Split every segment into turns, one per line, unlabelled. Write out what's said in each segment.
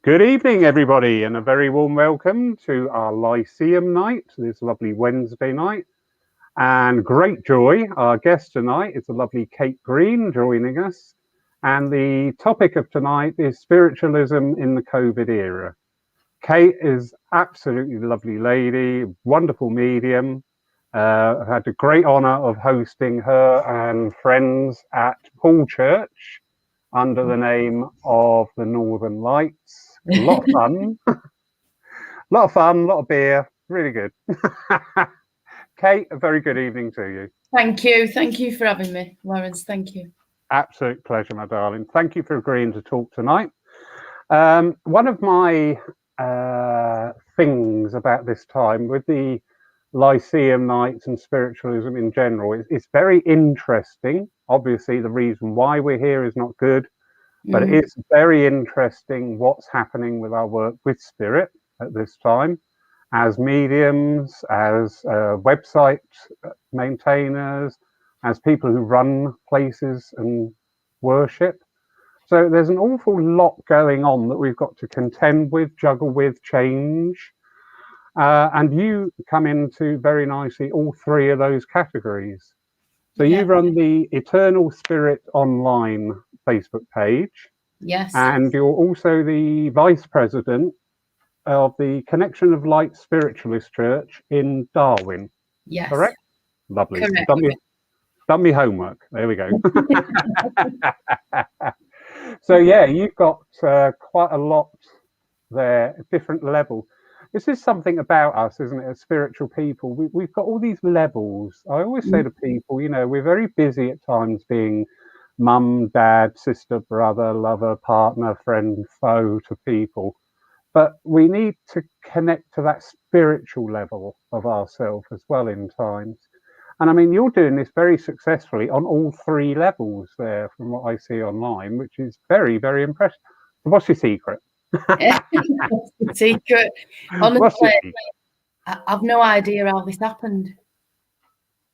Good evening, everybody, and a very warm welcome to our Lyceum night, this lovely Wednesday night. And great joy, our guest tonight is the lovely Kate Green joining us. And the topic of tonight is spiritualism in the COVID era. Kate is absolutely lovely lady, wonderful medium. I've had the great honour of hosting her and friends at Paul Church under the name of the Northern Lights. A lot of fun. A lot of beer. Really good. Kate, a very good evening to you.
Thank you. Thank you for having me, Lawrence. Thank you.
Absolute pleasure, my darling. Thank you for agreeing to talk tonight. One of my things about this time with the Lyceum nights and spiritualism in general, it's very interesting. Obviously, the reason why we're here is not good, but it's very interesting what's happening with our work with spirit at this time, as mediums, as website maintainers, as people who run places and worship. So there's an awful lot going on that we've got to contend with, juggle with, change. And you come into very nicely all three of those categories. So you run the Eternal Spirit Online Facebook page.
Yes.
And you're also the vice president of the Connection of Light Spiritualist Church in Darwin.
Yes.
Correct? Lovely.
Correct.
Done me homework. There we go. So yeah, you've got quite a lot there, different level. This is something about us, isn't it, as spiritual people? We've got all these levels. I always say to people, you know, we're very busy at times being mum, dad, sister, brother, lover, partner, friend, foe to people. But we need to connect to that spiritual level of ourselves as well in times. And I mean, you're doing this very successfully on all three levels there from what I see online, which is very, very impressive. What's your secret?
Secret. Honestly, I've no idea how this happened.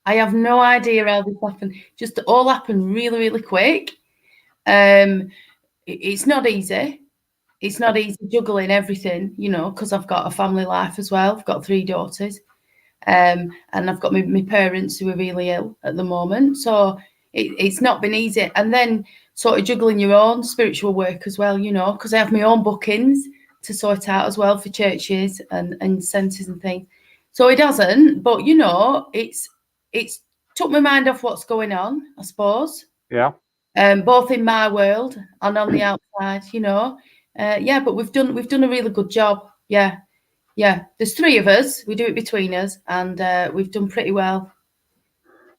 I have no idea how this happened. Just all happened really, really quick. It's not easy. It's not easy juggling everything, you know, because I've got a family life as well. I've got 3 daughters. And I've got my parents who are really ill at the moment. So it's not been easy. And then sort of juggling your own spiritual work as well, you know, because I have my own bookings to sort out as well for churches and centres and things. So it hasn't, but, you know, it's took my mind off what's going on, I suppose.
Yeah.
Both in my world and on the outside, you know. But we've done a really good job. Yeah, there's 3 of us. We do it between us, and we've done pretty well.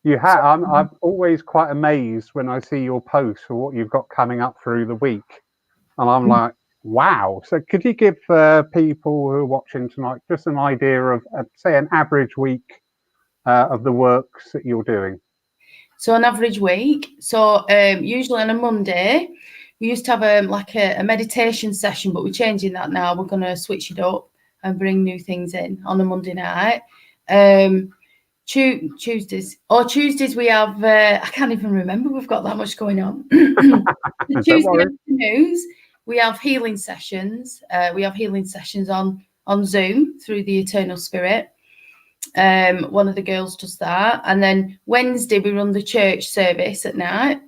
You have. I'm always quite amazed when I see your posts for what you've got coming up through the week, and I'm like, wow. So could you give people who are watching tonight just an idea of, say, an average week of the works that you're doing?
So an average week. So usually on a Monday, we used to have a meditation session, but we're changing that now. We're going to switch it up and bring new things in on a Monday night. Tuesdays we have I can't even remember, we've got that much going on. Tuesday afternoons we have healing sessions. We have healing sessions on Zoom through the Eternal Spirit. One of the girls does that, and then Wednesday we run the church service at night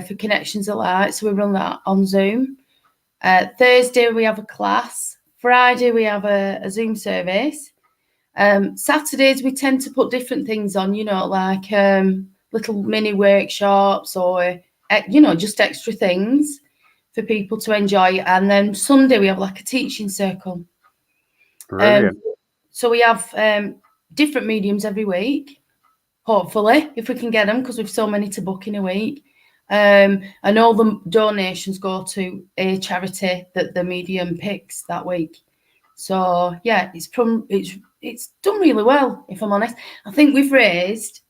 for Connections of Light, so we run that on Zoom. Thursday we have a class. Friday we have a Zoom service. Saturdays we tend to put different things on, you know, like little mini workshops or you know, just extra things for people to enjoy. And then Sunday we have like a teaching circle.
Brilliant.
So we have different mediums every week, hopefully, if we can get them, because we've so many to book in a week. And all the donations go to a charity that the medium picks that week. So yeah, it's done really well, if I'm honest. I think we've raised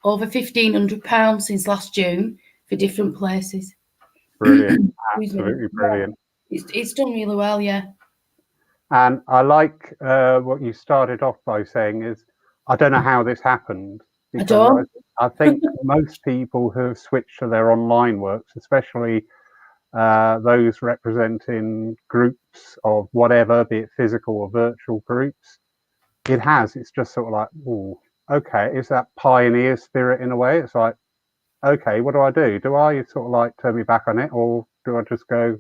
over £1,500 since last June for different places.
Brilliant. Absolutely brilliant.
It's done really well, yeah.
And I like what you started off by saying is, I don't know how this happened.
Because
I think most people who have switched to their online works, especially those representing groups of whatever, be it physical or virtual groups. It has. It's just sort of like, oh, okay, it's that pioneer spirit in a way. It's like, okay, what do I do? Do I sort of like turn me back on it, or do I just go,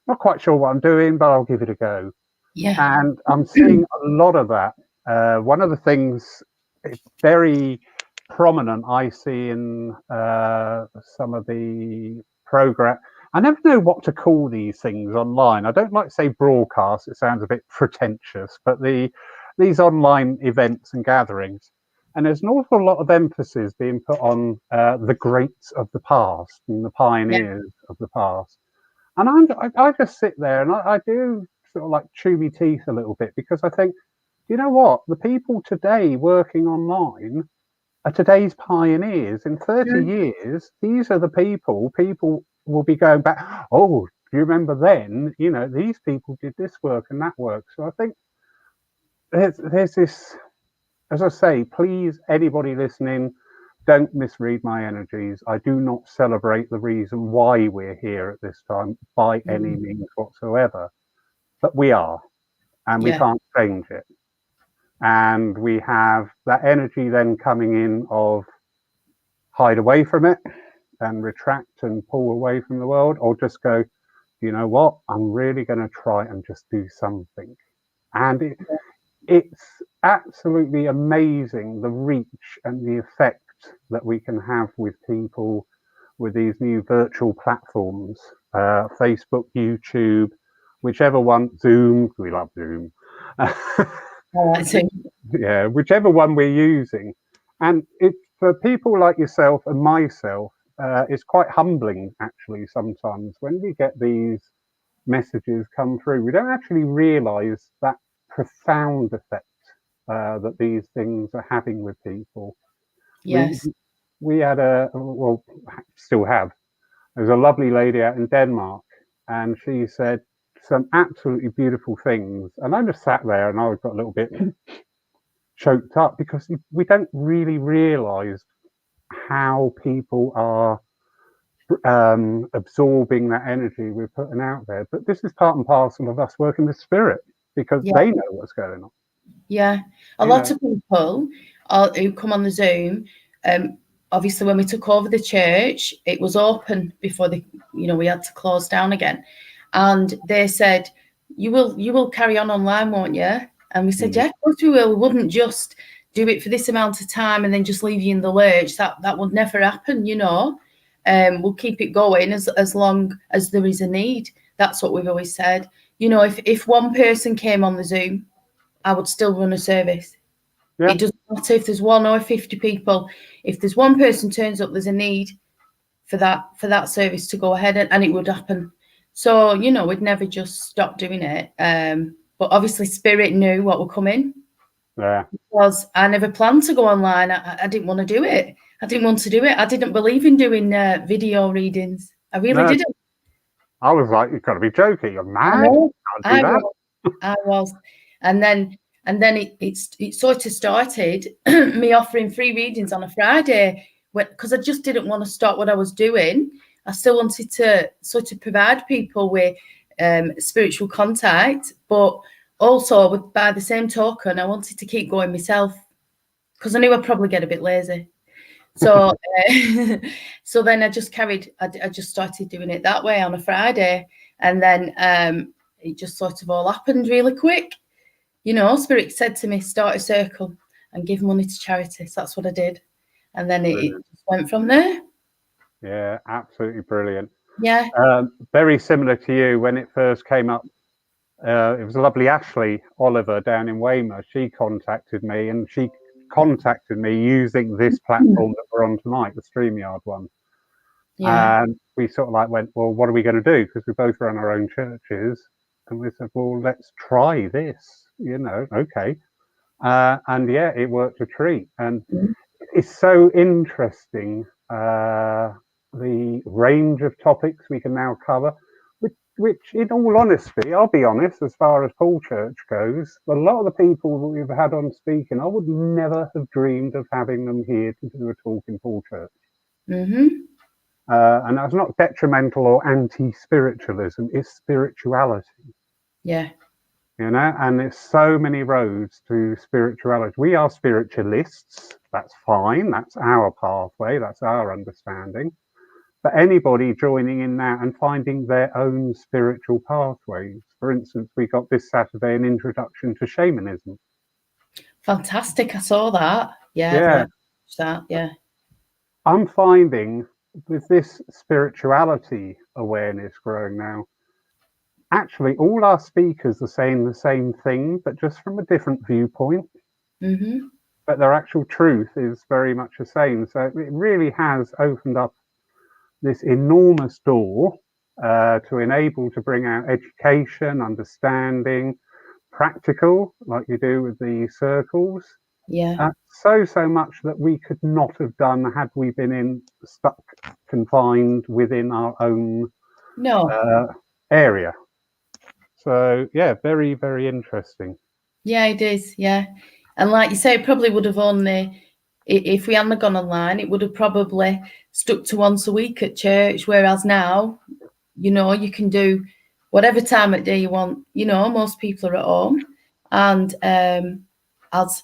not quite sure what I'm doing, but I'll give it a go?
Yeah.
And I'm seeing a lot of that. One of the things very prominent I see in some of the program. I never know what to call these things online. I don't like to say broadcast; it sounds a bit pretentious. But these online events and gatherings, and there's an awful lot of emphasis being put on the greats of the past and the pioneers of the past. And I just sit there and I do sort of like chew my teeth a little bit, because I think, you know what, the people today working online are today's pioneers. In 30 years, these are the people will be going back, oh, do you remember then, you know, these people did this work and that work. So I think there's this, as I say, please, anybody listening, don't misread my energies. I do not celebrate the reason why we're here at this time by any means whatsoever, but we are, and we can't change it. And we have that energy then coming in of hide away from it and retract and pull away from the world, or just go, you know what, I'm really going to try and just do something. And it's absolutely amazing, the reach and the effect that we can have with people with these new virtual platforms, Facebook, YouTube, whichever one, Zoom, we love Zoom. Yeah, whichever one we're using. And it, for people like yourself and myself, it's quite humbling actually sometimes when we get these messages come through. We don't actually realize that profound effect that these things are having with people.
Yes.
We had well, still have, there's a lovely lady out in Denmark, and she said some absolutely beautiful things. And I just sat there and I got a little bit choked up, because we don't really realize how people are absorbing that energy we're putting out there. But this is part and parcel of us working with spirit, because they know what's going on.
Yeah, a lot of people who come on the Zoom. Obviously, when we took over the church, it was open before we had to close down again, and they said, "You will carry on online, won't you?" And we said, "Yeah, of course we will. We wouldn't just do it for this amount of time and then just leave you in the lurch. That would never happen, you know. We'll keep it going as long as there is a need." That's what we've always said. You know, if one person came on the Zoom, I would still run a service. Yeah. It doesn't matter if there's 1 or 50 people. If there's one person turns up, there's a need for that service to go ahead, and it would happen. So, you know, we'd never just stop doing it. But obviously Spirit knew what would come in. Yeah. Because I never planned to go online. I didn't want to do it. I didn't believe in doing video readings. I really didn't.
I was like, you've got to be joking. You're mad.
I was. And then it sort of started me offering free readings on a Friday, because I just didn't want to stop what I was doing. I still wanted to sort of provide people with spiritual contact, but also by the same token, I wanted to keep going myself, because I knew I'd probably get a bit lazy. So so then I just started doing it that way on a Friday, and then it just sort of all happened really quick. You know, Spirit said to me, start a circle and give money to charities. That's what I did. And then it just went from there.
Yeah, absolutely brilliant.
Yeah.
Very similar to you when it first came up. It was a lovely Ashley Oliver down in Weymouth. She contacted me, and she contacted me using this platform that we're on tonight, the StreamYard one. Yeah. And we sort of like went, well, what are we going to do? Because we both run our own churches. And we said, well, let's try this, you know, okay. And yeah, it worked a treat. And it's so interesting, the range of topics we can now cover, which in all honesty, I'll be honest, as far as Paul Church goes, a lot of the people that we've had on speaking, I would never have dreamed of having them here to do a talk in Paul Church. And that's not detrimental or anti-spiritualism, it's spirituality.
Yeah.
You know, and there's so many roads to spirituality. We are spiritualists, that's fine, that's our pathway, that's our understanding. But anybody joining in now and finding their own spiritual pathways. For instance, we got this Saturday an introduction to shamanism.
Fantastic, I saw that.
Yeah.
That, yeah.
I'm finding with this spirituality awareness growing now, actually all our speakers are saying the same thing, but just from a different viewpoint.
Mm-hmm.
But their actual truth is very much the same. So it really has opened up this enormous door to enable to bring out education, understanding, practical, like you do with the circles.
Yeah.
So much that we could not have done had we been stuck, confined within our own area. So yeah, very, very interesting.
Yeah, it is. Yeah. And like you say, it probably would have only, if we hadn't gone online, it would have probably stuck to once a week at church. Whereas now, you know, you can do whatever time of day you want. You know, most people are at home. And as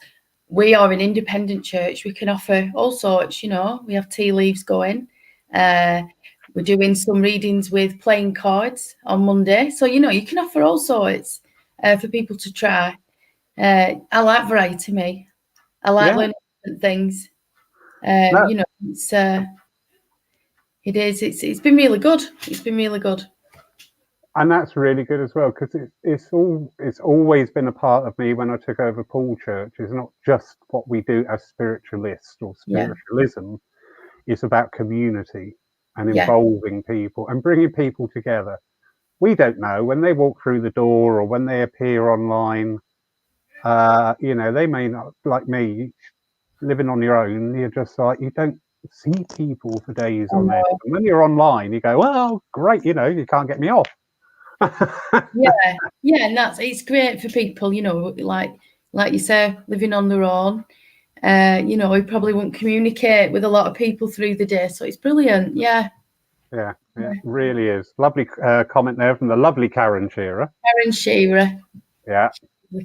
we are an independent church, we can offer all sorts, you know. We have tea leaves going. We're doing some readings with playing cards on Monday. So, you know, you can offer all sorts for people to try. I like variety, me. I like learning different things. You know, it's been really good. It's been really good.
And that's really good as well, because it's always been a part of me when I took over Paul Church. It's not just what we do as spiritualists or spiritualism. It's about community and involving people and bringing people together. We don't know when they walk through the door or when they appear online. You know, they may not, like me, living on your own. You're just like, you don't see people for days on end. And when you're online, you go, well, great, you know, you can't get me off.
Yeah, and it's great for people, you know, like you say, living on their own. You know, we probably won't communicate with a lot of people through the day, so it's brilliant. Yeah,
really is. Lovely comment there from the lovely Karen Shearer.
Yeah,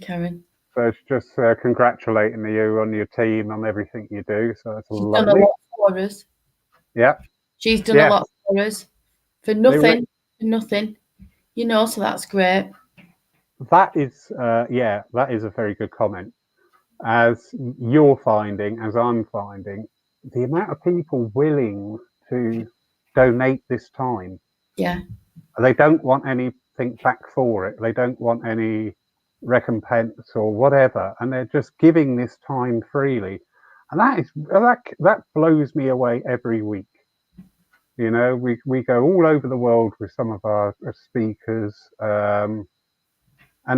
Karen.
So it's just congratulating you on your team on everything you do. So that's lovely.
Done a lot for us.
Yeah,
she's done a lot for us for nothing. You know, so that's great.
That is, that is a very good comment. As you're finding, as I'm finding, the amount of people willing to donate this time.
Yeah.
They don't want anything back for it. They don't want any recompense or whatever, and they're just giving this time freely. And that blows me away every week. You know, we go all over the world with some of our speakers, and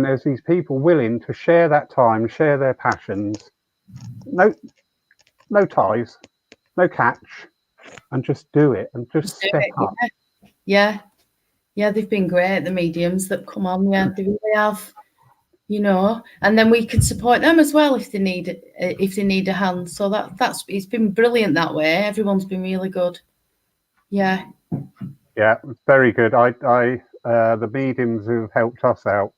there's these people willing to share that time, share their passions, no ties, no catch, and just do it and just step up.
Yeah, they've been great, the mediums that come on. Yeah, they really have. You know, and then we can support them as well if they need a hand. So it's been brilliant that way. Everyone's been really good. Yeah,
very good. The mediums who've helped us out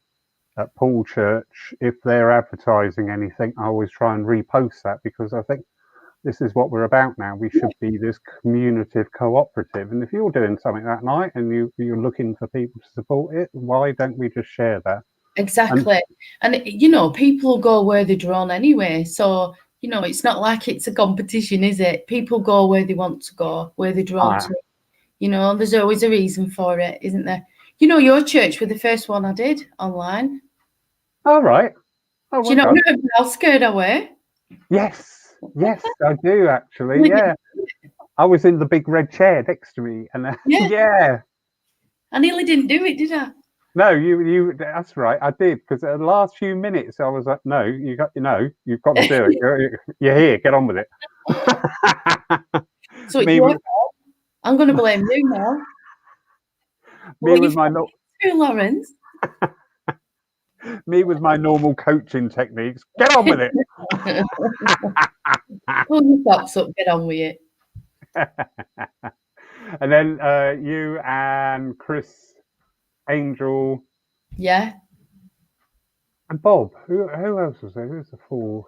at Paul Church, if they're advertising anything, I always try and repost that, because I think this is what we're about now. We should be this communicative cooperative, and if you're doing something that night and you're looking for people to support it, why don't we just share that?
Exactly. And you know, people go where they're drawn anyway. So, you know, it's not like it's a competition, is it? People go where they want to go, where they're drawn to. You know, there's always a reason for it, isn't there? You know, your church was the first one I did online.
All right.
Do you not remember how scared I were?
Yes, I do actually. Yeah. I was in the big red chair next to me, and
I nearly didn't do it, did I?
No, you. That's right. I did, because the last few minutes I was like, "No, you've got to do it. You're here. Get on with it."
So it's your fault. I'm going to blame you now.
Me with my
Lawrence.
Me with my normal coaching techniques. Get on with it.
Pull your socks up. Get on with it.
And then you and Chris, Angel,
Yeah.
and Bob. Who else was there? Who's the fourth?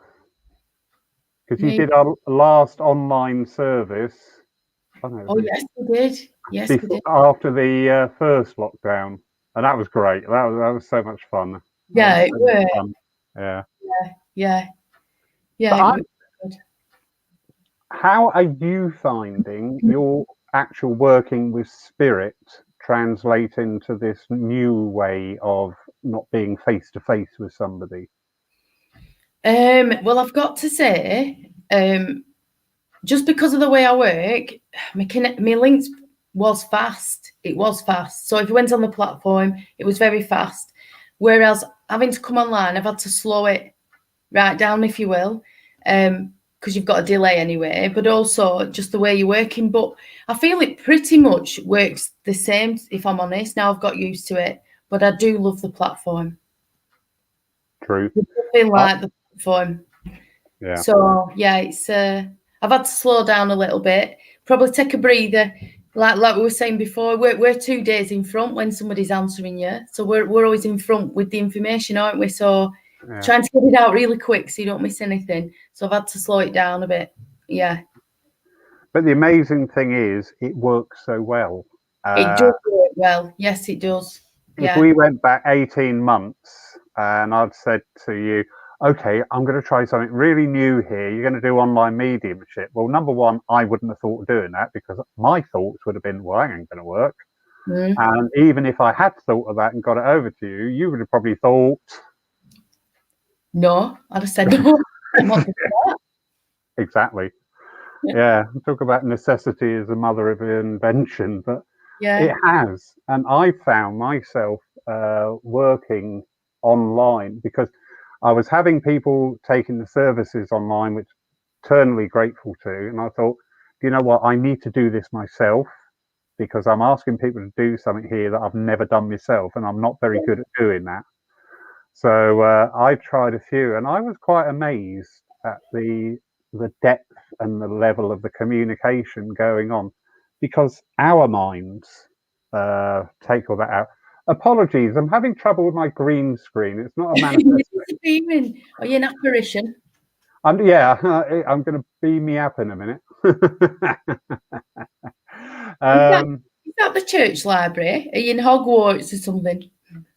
Because you
Me.
did our last online service. I don't know,
Oh, yes, we did. Yes, we
before,
did.
after the first lockdown, and that was great. That was so much fun. That
Yeah,
was
it
so much
were.
fun. Yeah.
Yeah. Yeah,
But
it was good.
how are you finding your actual working with spirit translate into this new way of not being face to face with somebody?
Well, I've got to say, just because of the way I work, my links was fast. It was fast. So if you went on the platform, it was very fast. Whereas having to come online, I've had to slow it right down, if you will, because you've got a delay anyway, but also just the way you're working. But I feel it pretty much works the same, if I'm honest. Now I've got used to it, but I do love the platform.
True.
There's nothing like the platform.
Yeah.
So yeah, it's I've had to slow down a little bit, probably take a breather. Like we were saying before, we're 2 days in front when somebody's answering you, so we're always in front with the information, aren't we? So trying to get it out really quick so you don't miss anything. So I've had to slow it down a bit. Yeah.
But the amazing thing is, it works so well.
It does work well. Yes, it does.
If
Yeah.
we went back 18 months and I'd said to you, okay, I'm going to try something really new here. You're going to do online mediumship. Well, number one, I wouldn't have thought of doing that because my thoughts would have been, well, that ain't going to work.
Mm.
And even if I had thought of that and got it over to you, you would have probably thought,
No, I'd have said no. I'm not doing that.
exactly. Yeah, talk about necessity as the mother of invention, but
Yeah.
it has. And I found myself working online because I was having people taking the services online, which eternally grateful to. And I thought, you know what, I need to do this myself because I'm asking people to do something here that I've never done myself, and I'm not very good at doing that. So I tried a few, and I was quite amazed at the depth and the level of the communication going on, because our minds take all that out. Apologies, I'm having trouble with my green screen. It's not a
You're
manifest.
disappearing. Are you an apparition?
Yeah, I'm going to beam me up in a minute.
Is that the church library? Are you in Hogwarts or something?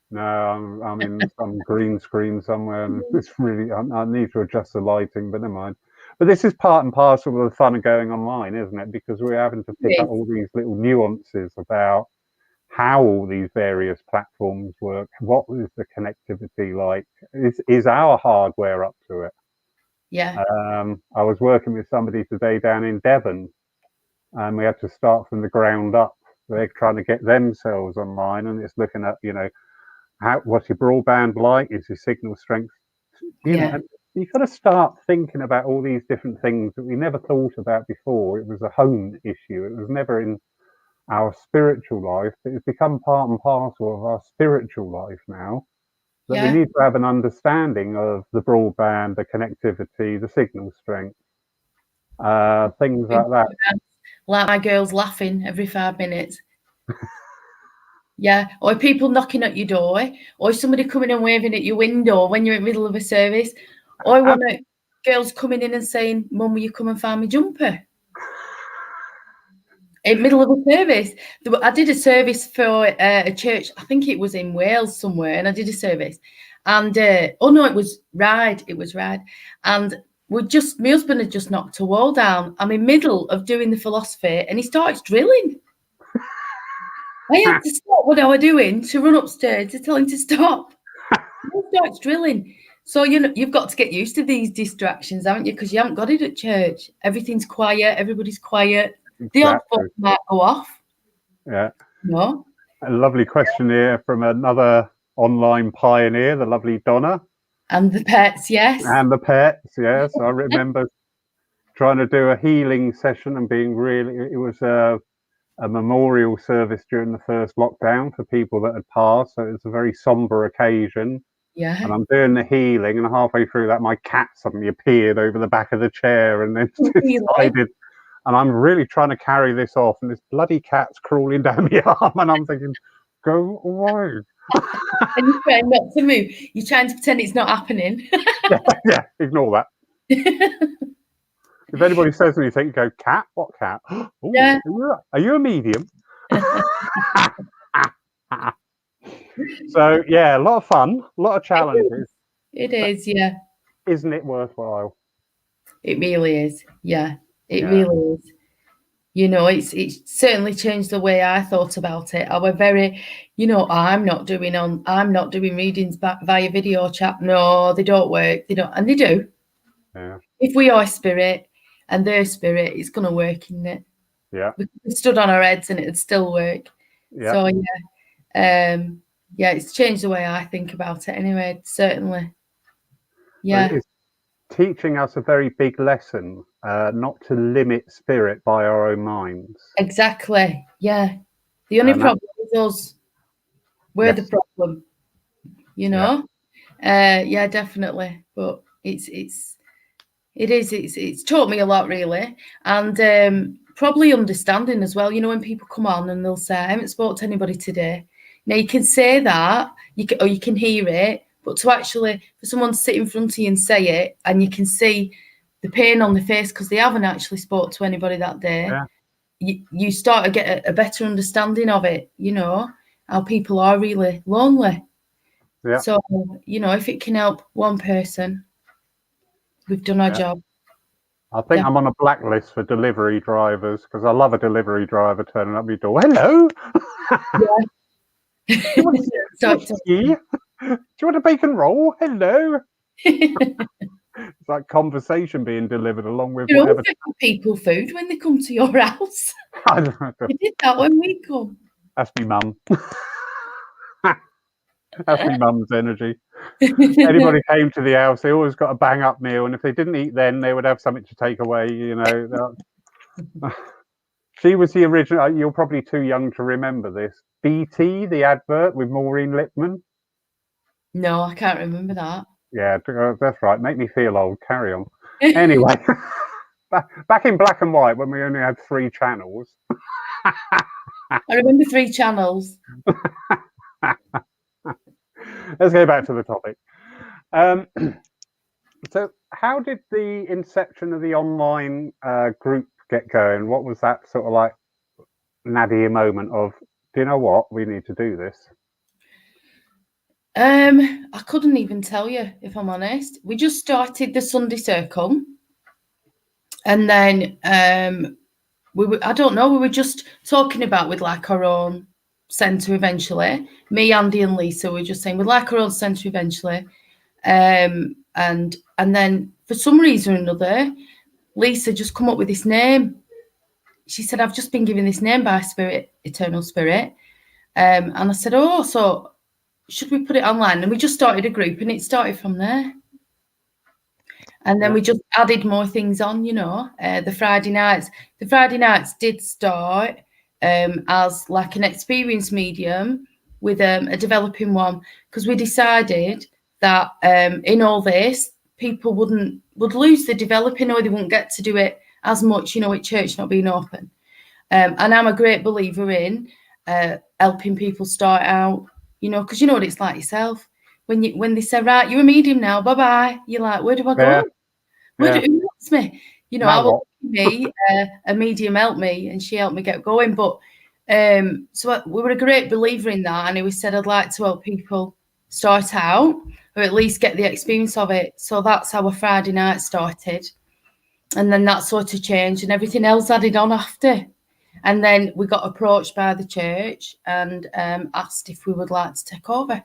No, I'm in some green screen somewhere, and it's really I need to adjust the lighting, but never mind. But this is part and parcel of the fun of going online, isn't it? Because we're having to pick up all these little nuances about how all these various platforms work. What is the connectivity like? Is our hardware up to it?
Yeah.
I was working with somebody today down in Devon, and we had to start from the ground up. They're trying to get themselves online, and it's looking at what's your broadband like? Is your signal strength?
Yeah.
You've got to start thinking about all these different things that we never thought about before. It was a home issue. It was never in our spiritual life, but it's become part and parcel of our spiritual life now. That we
Yeah.
need to have an understanding of the broadband, the connectivity, the signal strength, things like that.
Like my girls laughing every 5 minutes. Yeah. Or people knocking at your door, or somebody coming and waving at your window when you're in the middle of a service. Or one of girls coming in and saying, Mum, will you come and find me jumper? In the middle of a service. I did a service for a church, I think it was in Wales somewhere, and I did a service. And oh no, it was Ride. And my husband had just knocked a wall down. I'm in the middle of doing the philosophy, and he starts drilling. I had to stop what I was doing to run upstairs to tell him to stop. He starts drilling. So you've got to get used to these distractions, haven't you? Because you haven't got it at church. Everything's quiet. Everybody's quiet. The odd phone might go off.
Yeah.
No.
A lovely question here from another online pioneer, the lovely Donna.
And the pets, yes.
And the pets, yes. I remember trying to do a healing session and it was a memorial service during the first lockdown for people that had passed. So it was a very somber occasion.
Yeah.
And I'm doing the healing, and halfway through that, my cat suddenly appeared over the back of the chair and then decided and I'm really trying to carry this off, and this bloody cat's crawling down my arm, and I'm thinking, go away.
And you're trying not to move. You're trying to pretend it's not happening.
Yeah, ignore that. If anybody says anything, go, cat? What cat? Ooh,
Yeah.
Are you a medium? So, yeah, a lot of fun, a lot of challenges.
It is, yeah.
Isn't it worthwhile?
It really is. Yeah, it really is. You know, it's certainly changed the way I thought about it. I were very, you know, I'm not doing readings back via video chat. No, they don't work. They don't, and they do.
Yeah.
If we are spirit and their spirit, it's going to work, isn't it?
Yeah.
We stood on our heads and it'd still work.
Yeah.
So yeah, it's changed the way I think about it. Anyway, certainly. Yeah.
It's teaching us a very big lesson, not to limit spirit by our own minds.
Exactly. Yeah. The only problem is us. We're the problem, you know. Yeah, definitely. But it's taught me a lot, really, and probably understanding as well. You know, when people come on and they'll say, "I haven't spoken to anybody today." Now you can say that, or you can hear it, but to actually for someone to sit in front of you and say it, and you can see the pain on their face because they haven't actually spoke to anybody that day.
Yeah.
You start to get a better understanding of it. You know how people are really lonely.
Yeah.
So, you know, if it can help one person, we've done our job.
I think I'm on a blacklist for delivery drivers because I love a delivery driver turning up your door. Hello. Do you want a bacon roll? Hello. It's like conversation being delivered along with whatever.
People food when they come to your house.
I don't know.
We did that when we come.
That's me mum. That's me mum's energy. Anybody came to the house, they always got a bang up meal, and if they didn't eat then, they would have something to take away, you know. She was the original. You're probably too young to remember this. BT, the advert with Maureen Lipman.
No, I can't remember that.
Yeah, that's right. Make me feel old. Carry on. Anyway, back in black and white when we only had 3 channels.
I remember 3 channels.
Let's go back to the topic. So how did the inception of the online group get going? What was that sort of like nadir moment of, do you know what, we need to do this?
I couldn't even tell you, if I'm honest. We just started the Sunday Circle, and then we were just talking about we'd like our own centre eventually. Me, Andy, and Lisa were just saying we'd like our own centre eventually, and then for some reason or another, Lisa just come up with this name. She said, "I've just been given this name by Spirit, Eternal Spirit," and I said, "Oh, so should we put it online?" And we just started a group, and it started from there. And then we just added more things on, you know. The Friday nights did start as like an experience medium with a developing one, because we decided that in all this, people would lose the developing, or they wouldn't get to do it as much, you know, with church not being open. And I'm a great believer in helping people start out, you know, because you know what it's like yourself. When they say, right, you're a medium now, bye-bye, you're like, where do I go? Who wants me? You know, I will be a medium helped me, and she helped me get going. But so we were a great believer in that, and we said, I'd like to help people start out, or at least get the experience of it. So that's how a Friday night started. And then that sort of changed, and everything else added on after. And then we got approached by the church and asked if we would like to take over.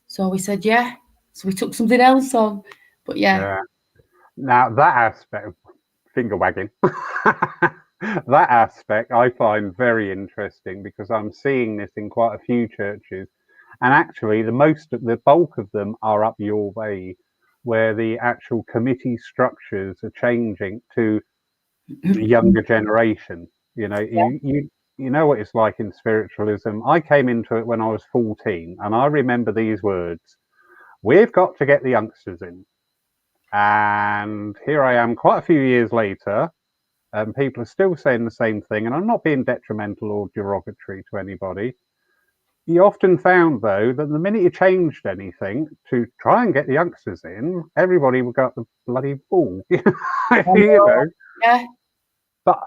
So we said, yeah. So we took something else on. But yeah.
Now that aspect, finger wagging, that aspect I find very interesting, because I'm seeing this in quite a few churches, and actually the bulk of them are up your way, where the actual committee structures are changing to the younger generation. You know, you know what it's like in spiritualism. I came into it when I was 14, and I remember these words: "We've got to get the youngsters in." And here I am quite a few years later, and people are still saying the same thing, and I'm not being detrimental or derogatory to anybody. You often found, though, that the minute you changed anything to try and get the youngsters in, everybody would go up the bloody ball. You know?
Yeah.
But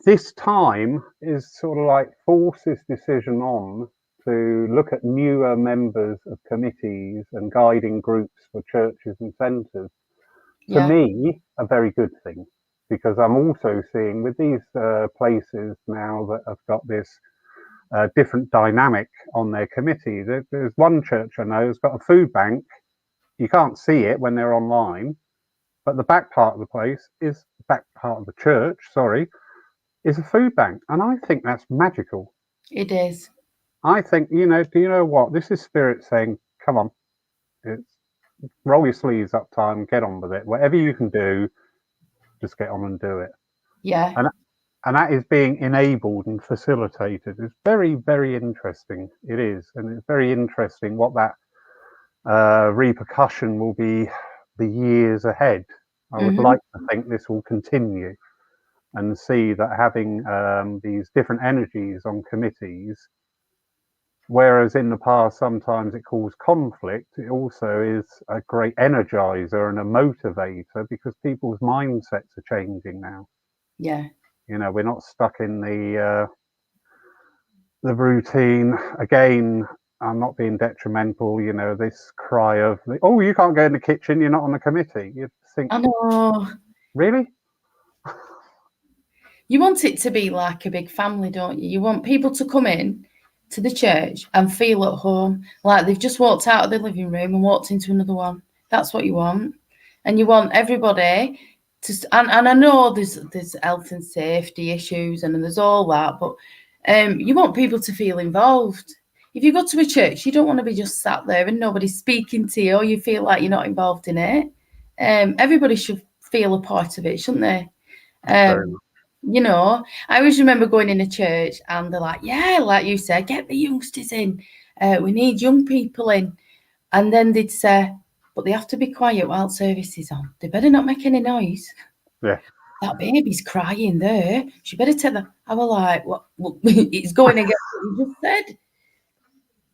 this time is sort of like force this decision on to look at newer members of committees and guiding groups for churches and centres. To me, a very good thing, because I'm also seeing with these places now that have got this different dynamic on their committee. There's one church I know has got a food bank. You can't see it when they're online, but the back part of the place is back part of the church. Sorry, is a food bank, and I think that's magical.
It is.
I think do you know what? This is Spirit saying, "Come on, it's roll your sleeves up, time, get on with it. Whatever you can do, just get on and do it."
Yeah.
And that is being enabled and facilitated. It's very, very interesting. It is, and it's very interesting what that repercussion will be the years ahead. I would like to think this will continue, and see that having these different energies on committees, whereas in the past sometimes it caused conflict, it also is a great energizer and a motivator because people's mindsets are changing now.
Yeah.
We're not stuck in the routine. Again, I'm not being detrimental, this cry of, oh, you can't go in the kitchen, you're not on the committee. You think,
I know.
really?
You want it to be like a big family, don't you? You want people to come in to the church and feel at home, like they've just walked out of the living room and walked into another one. That's what you want. And you want everybody to, and I know there's health and safety issues and there's all that, but you want people to feel involved. If you go to a church, you don't want to be just sat there and nobody's speaking to you, or you feel like you're not involved in it. Everybody should feel a part of it, shouldn't they? I always remember going in a church and they're like, yeah, like you said, get the youngsters in. We need young people in. And then they'd say, but they have to be quiet while service is on. They better not make any noise.
Yeah.
That baby's crying there. She better tell them. I was like, what? It's going against what you just said.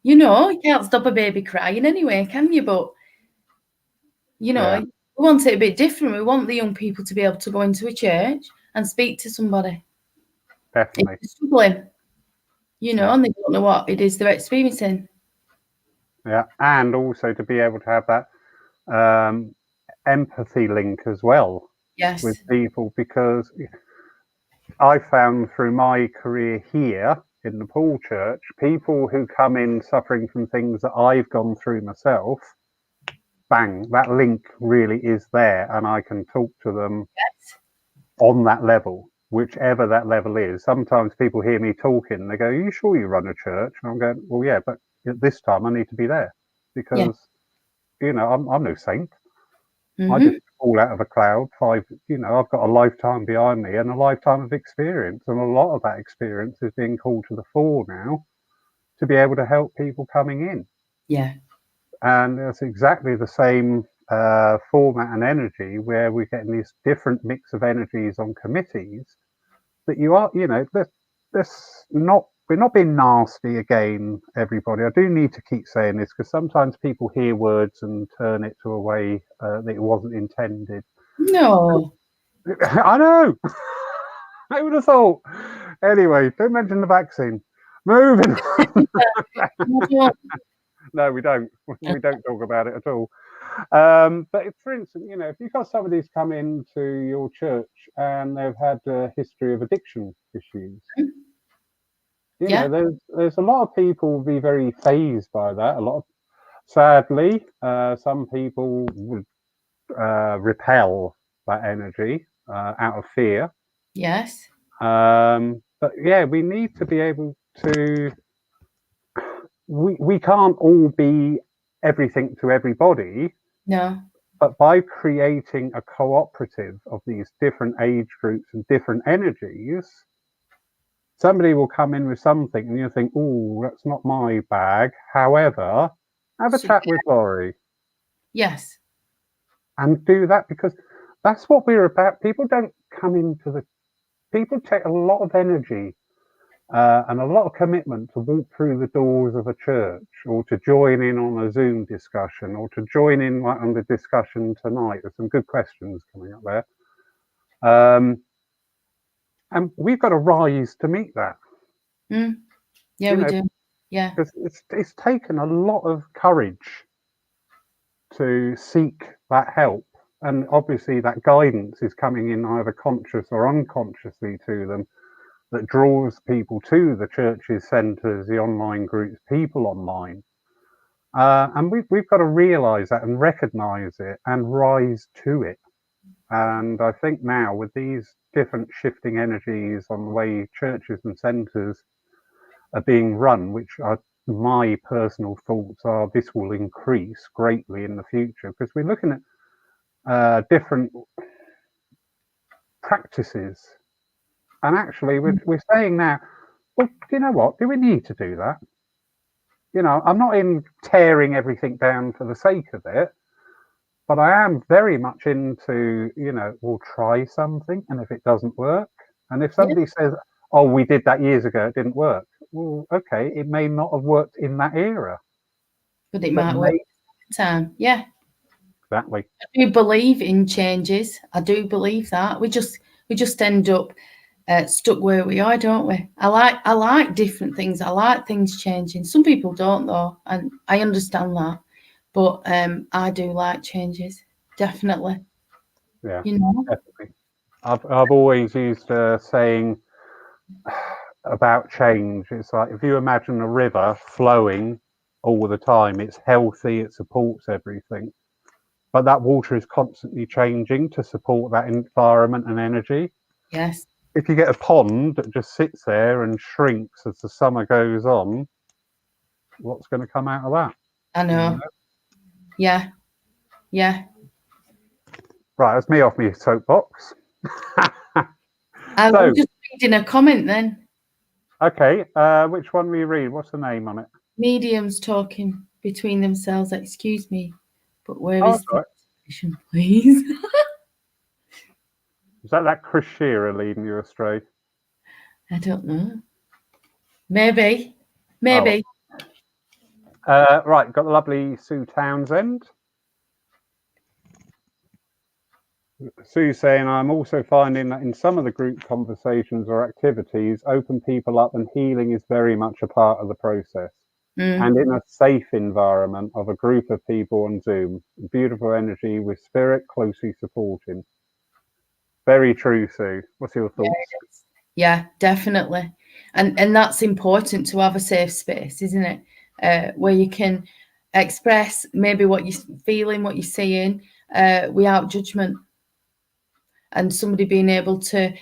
You can't stop a baby crying anyway, can you? But, we want it a bit different. We want the young people to be able to go into a church and speak to somebody.
Definitely.
If they're struggling, and they don't know what it is they're experiencing.
Yeah, and also to be able to have that empathy link as well.
Yes.
With people, because I found through my career here in the Paul Church, people who come in suffering from things that I've gone through myself, bang, that link really is there, and I can talk to them on that level, whichever that level is. Sometimes people hear me talking and they go, are you sure you run a church? And I'm going, well, yeah, but at this time I need to be there because, I'm no saint. I just fall out of a cloud. I've got a lifetime behind me and a lifetime of experience. And a lot of that experience is being called to the fore now to be able to help people coming in.
Yeah.
And it's exactly the same format and energy where we're getting this different mix of energies on committees that you are, we're not being nasty again, everybody. I do need to keep saying this because sometimes people hear words and turn it to a way that it wasn't intended.
No.
I know. I would have thought. Anyway, don't mention the vaccine. Moving on. No, we don't. We don't talk about it at all. But for instance, if you've got somebody's come into your church and they've had a history of addiction issues, there's a lot of people will be very fazed by that. Sadly, some people would repel that energy out of fear.
Yes.
But yeah, we need to be able to. We can't all be everything to everybody.
No.
But by creating a cooperative of these different age groups and different energies, somebody will come in with something and you'll think, oh, that's not my bag. However, have a chat with Laurie.
Yes.
And do that because that's what we're about. People don't come into the people take a lot of energy and a lot of commitment to walk through the doors of a church, or to join in on a Zoom discussion, or to join in like on the discussion tonight. There's some good questions coming up there. And we've got to rise to meet that.
Yeah, we do. Yeah.
Because it's taken a lot of courage to seek that help. And obviously that guidance is coming in either conscious or unconsciously to them, that draws people to the churches, centres, the online groups, people online. And we've got to realise that and recognise it and rise to it. And I think now with these different shifting energies on the way churches and centres are being run, which are my personal thoughts are this will increase greatly in the future, because we're looking at different practices. And actually, we're saying now, well, you know what? Do we need to do that? You know, I'm not in tearing everything down for the sake of it, but I am very much into, you know, we'll try something, and if it doesn't work, and if somebody says, oh, we did that years ago, it didn't work. Well, okay, it may not have worked in that era.
But it might work next time. Yeah.
Exactly.
I do believe in changes. I do believe that. We just end up stuck where we are, don't we? I like different things. I like things changing. Some people don't though, and I understand that. But I do like changes, definitely.
Yeah,
you know,
definitely. I've always used a saying about change. It's like if you imagine a river flowing all the time, it's healthy, it supports everything. But that water is constantly changing to support that environment and energy.
Yes.
If you get a pond that just sits there and shrinks as the summer goes on, what's going to come out of that?
I know. Yeah. Yeah.
Right, that's me off my soapbox.
I was just reading a comment then.
Okay, which one will you read? What's the name on it?
Mediums talking between themselves. Excuse me, but where is the information, please?
Is that Chris Shearer leading you astray?
I don't know. Maybe.
Right, got the lovely Sue Townsend. Sue's saying, I'm also finding that in some of the group conversations or activities, open people up and healing is very much a part of the process. And in a safe environment of a group of people on Zoom, beautiful energy with spirit closely supporting. Very true, Sue. What's your thoughts?
Yeah, definitely. And that's important to have a safe space, isn't it? Where you can express maybe what you're feeling, what you're seeing, without judgment. And somebody being able to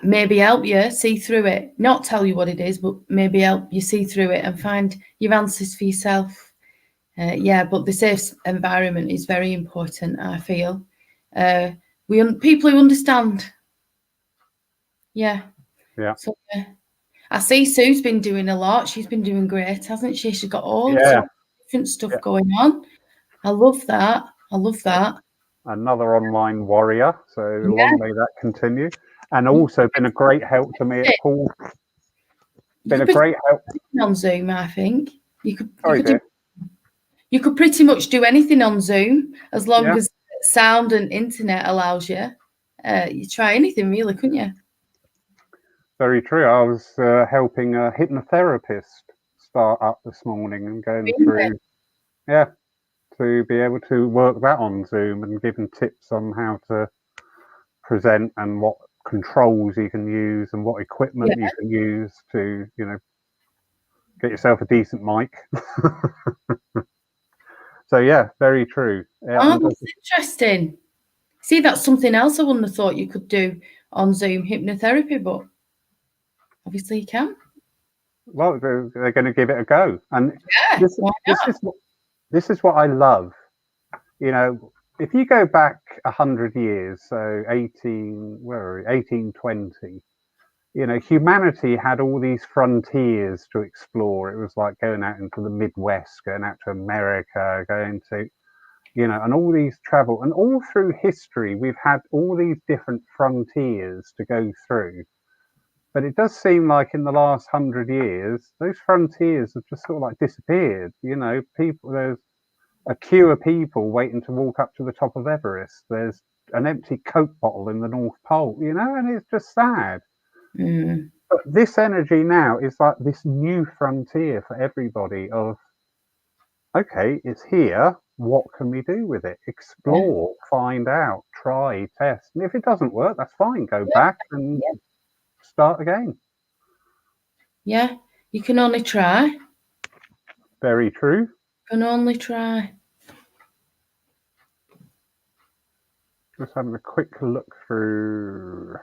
maybe help you see through it, not tell you what it is, but maybe help you see through it and find your answers for yourself. But the safe environment is very important, I feel. People who understand. Yeah. So I see Sue's been doing a lot. She's been doing great, hasn't she? She's got all sorts of different stuff going on. I love that.
Another online warrior. So long may that continue. And also been a great help to me at Paul. Been a great help
on Zoom, I think. You could pretty much do anything on Zoom as long as sound and internet allows you. You try anything really, couldn't you?
Very true. I was helping a hypnotherapist start up this morning and going through, to be able to work that on Zoom and giving tips on how to present and what controls you can use and what equipment you can use to, get yourself a decent mic. So very true.
That's interesting. See, that's something else I wouldn't have thought you could do on Zoom, hypnotherapy, but obviously you can.
Well, they're going to give it a go, and this is what I love. If you go back 100 years, so 1820, humanity had all these frontiers to explore. It was like going out into the Midwest, going out to America, going to, and all these travel, and all through history, we've had all these different frontiers to go through. But it does seem like in the last 100 years, those frontiers have just sort of like disappeared. There's a queue of people waiting to walk up to the top of Everest. There's an empty Coke bottle in the North Pole, and it's just sad. But this energy now is like this new frontier for everybody of, okay, it's here. What can we do with it? Explore, find out, try, test. And if it doesn't work, that's fine. Go back and start again.
Yeah, you can only try.
Very true.
You can only try.
Just having a quick look through.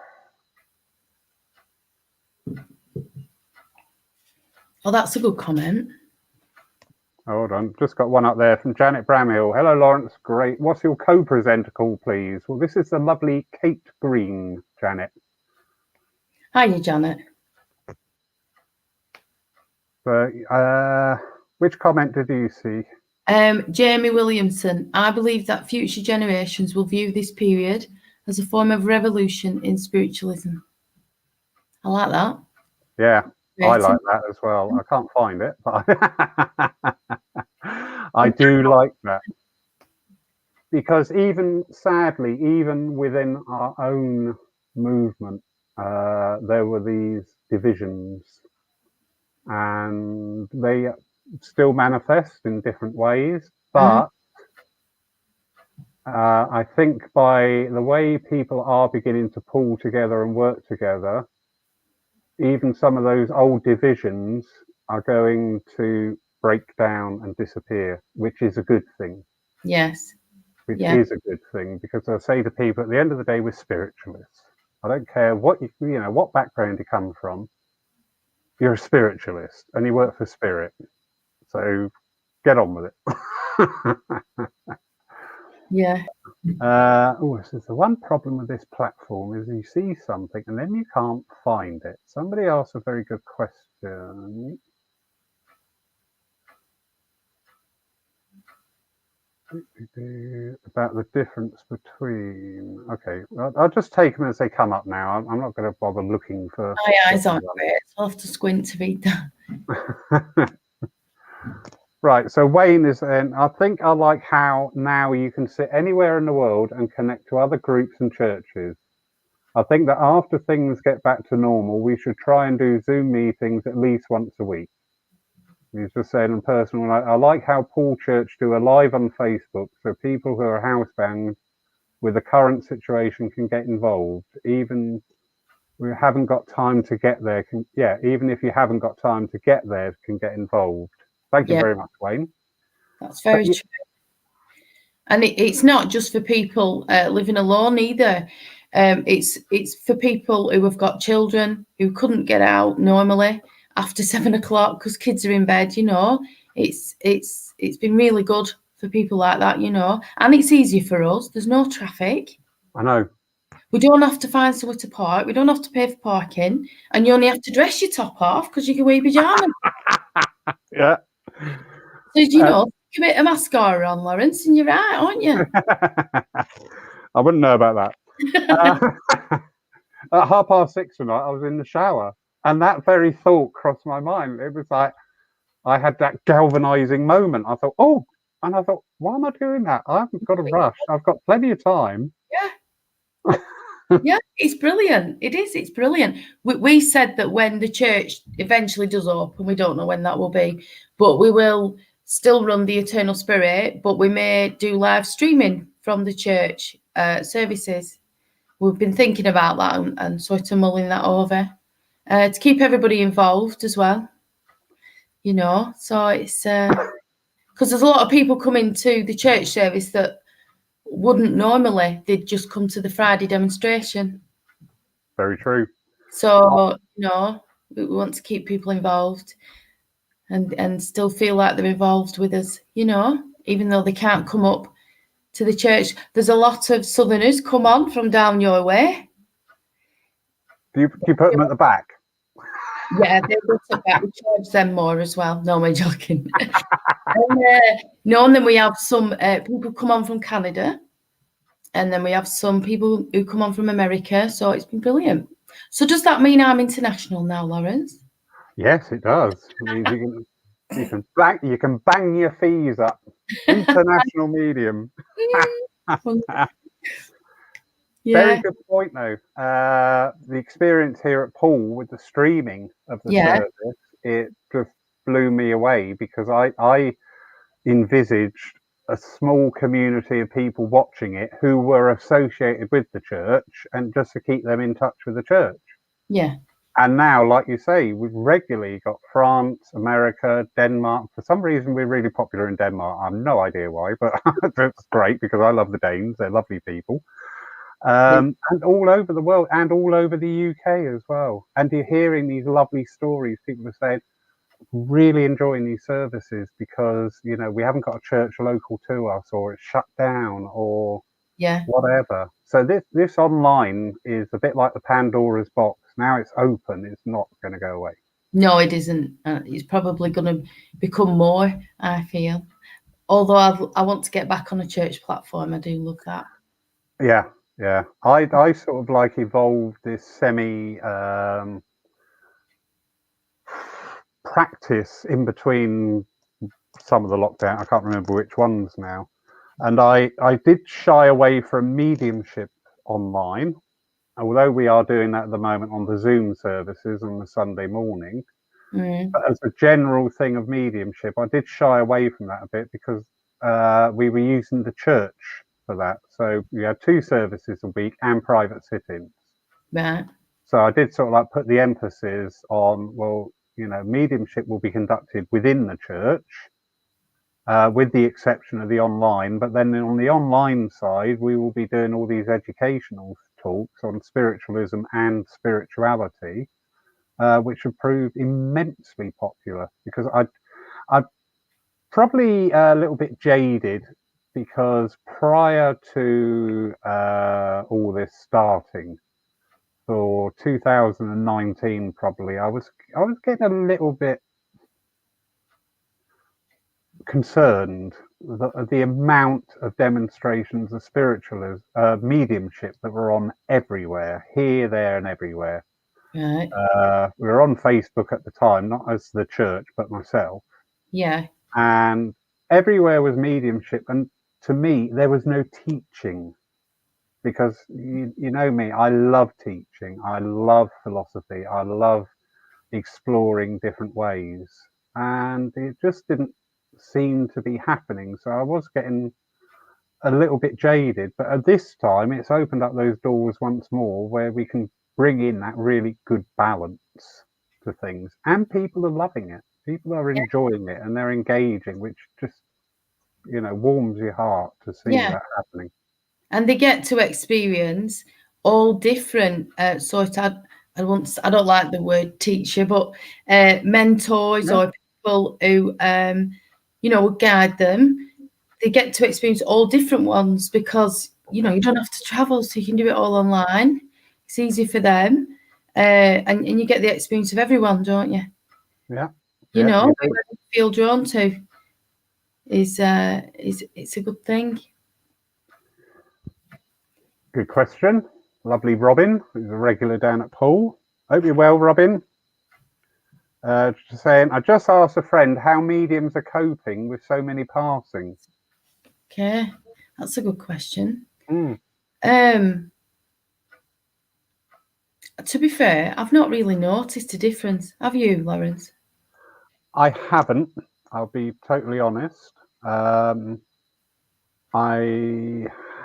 Oh, that's a good comment.
Hold on, just got one up there from Janet Bramhill. Hello, Lawrence. Great. What's your co-presenter called, please? Well, this is the lovely Kate Green, Janet.
Hiya, Janet.
So, which comment did you see?
Jamie Williamson. I believe that future generations will view this period as a form of revolution in spiritualism. I like that.
Yeah, I like that as well. I can't find it, but I do like that. Because sadly, even within our own movement, there were these divisions, and they still manifest in different ways. But I think by the way people are beginning to pull together and work together, even some of those old divisions are going to break down and disappear, which is a good thing.
Yes.
Which is a good thing, because I say to people, at the end of the day, we're spiritualists. I don't care what what background you come from. You're a spiritualist and you work for spirit. So get on with it.
Yeah.
So the one problem with this platform is you see something and then you can't find it. Somebody asked a very good question. About the difference between. Okay, I'll just take them as they come up now. I'm not going to bother looking for.
My eyes aren't great. I'll have to squint to read that.
Right, so Wayne is in. I think I like how now you can sit anywhere in the world and connect to other groups and churches. I think that after things get back to normal, we should try and do Zoom meetings at least once a week. He's just saying in personal, I like how Paul Church do a live on Facebook, so people who are housebound with the current situation can get involved. Even we haven't got time to get there. Even if you haven't got time to get there, can get involved. Thank you very much, Wayne.
That's very true. And it's not just for people living alone either. It's for people who have got children who couldn't get out normally after 7 o'clock because kids are in bed. It's been really good for people like that. And it's easier for us. There's no traffic.
I know. We
don't have to find somewhere to park. We don't have to pay for parking, and you only have to dress your top off because you can wear your pajamas.
Yeah.
So a bit of mascara on, Lawrence, and you're right, aren't you?
I wouldn't know about that. At 6:30 tonight, I was in the shower, and that very thought crossed my mind. It was like I had that galvanizing moment. I thought, why am I doing that? I haven't got to rush. I've got plenty of time.
Yeah. Yeah, it's brilliant. It is. It's brilliant. We said that when the church eventually does open, we don't know when that will be, but we will still run the Eternal Spirit, but we may do live streaming from the church services. We've been thinking about that and sort of mulling that over to keep everybody involved as well. So it's because there's a lot of people coming to the church service that wouldn't normally. They'd just come to the Friday demonstration.
Very true.
So we want to keep people involved and still feel like they're involved with us, even though they can't come up to the church. There's a lot of Southerners come on from down your way.
Do you put them at the back?
Yeah, they go to back. We charge them more as well. No, I'm joking. No, and then we have some people come on from Canada, and then we have some people who come on from America. So it's been brilliant. So does that mean I'm international now, Lawrence?
Yes, it does. It means you can bang your fees up. International medium. Very
Yeah,
good point, though. The experience here at Poole with the streaming of the
yeah,
service, it just blew me away because I envisaged a small community of people watching it who were associated with the church and just to keep them in touch with the church.
yeah.
And now, like you say, we've regularly got France, America, Denmark. For some reason, we're really popular in Denmark. I have no idea why, but that's great because I love the Danes. They're lovely people. And all over the world and all over the UK as well. And you're hearing these lovely stories. People are saying, really enjoying these services because, you know, we haven't got a church local to us or it's shut down or
Yeah.
whatever. So this online is a bit like the Pandora's box. Now it's open. It's not going to go away.
No, it isn't. It's probably going to become more, I feel. Although I want to get back on a church platform. I do love that.
Yeah, yeah. I sort of like evolved this practice in between some of the lockdown. I can't remember which ones now. And I did shy away from mediumship online, although we are doing that at the moment on the Zoom services on the Sunday morning. But as a general thing of mediumship, I did shy away from that a bit because we were using the church for that. So we had 2 services a week and private sit-ins.
Right.
So I did sort of like put the emphasis on, well, you know, mediumship will be conducted within the church, with the exception of the online. But then on the online side, we will be doing all these educational talks on spiritualism and spirituality, which have proved immensely popular because I'm probably a little bit jaded because prior to all this starting for 2019, probably I was getting a little bit concerned the amount of demonstrations of spiritualism, mediumship that were on everywhere, here, there, and everywhere.
Right.
We were on Facebook at the time, not as the church, but myself.
Yeah.
And everywhere was mediumship. And to me, there was no teaching because you know me, I love teaching. I love philosophy. I love exploring different ways. And it just didn't seem to be happening. So I was getting a little bit jaded. But at this time, it's opened up those doors once more where we can bring in that really good balance to things. And people are loving it. People are enjoying it and they're engaging, which just, you know, warms your heart to see that happening.
And they get to experience all different sort of, I don't like the word teacher, but mentors or people who you know, guide them. They get to experience all different ones because, you know, you don't have to travel, so you can do it all online. It's easy for them. And you get the experience of everyone, don't you?
Yeah.
You know, whoever you feel drawn to is it's a good thing.
Good question. Lovely Robin, who's a regular down at Poole. Hope you're well, Robin. Just saying, I just asked a friend how mediums are coping with so many passings.
Okay, that's a good question.
Mm.
To be fair, I've not really noticed a difference. Have you, Lawrence?
I haven't. I'll be totally honest. I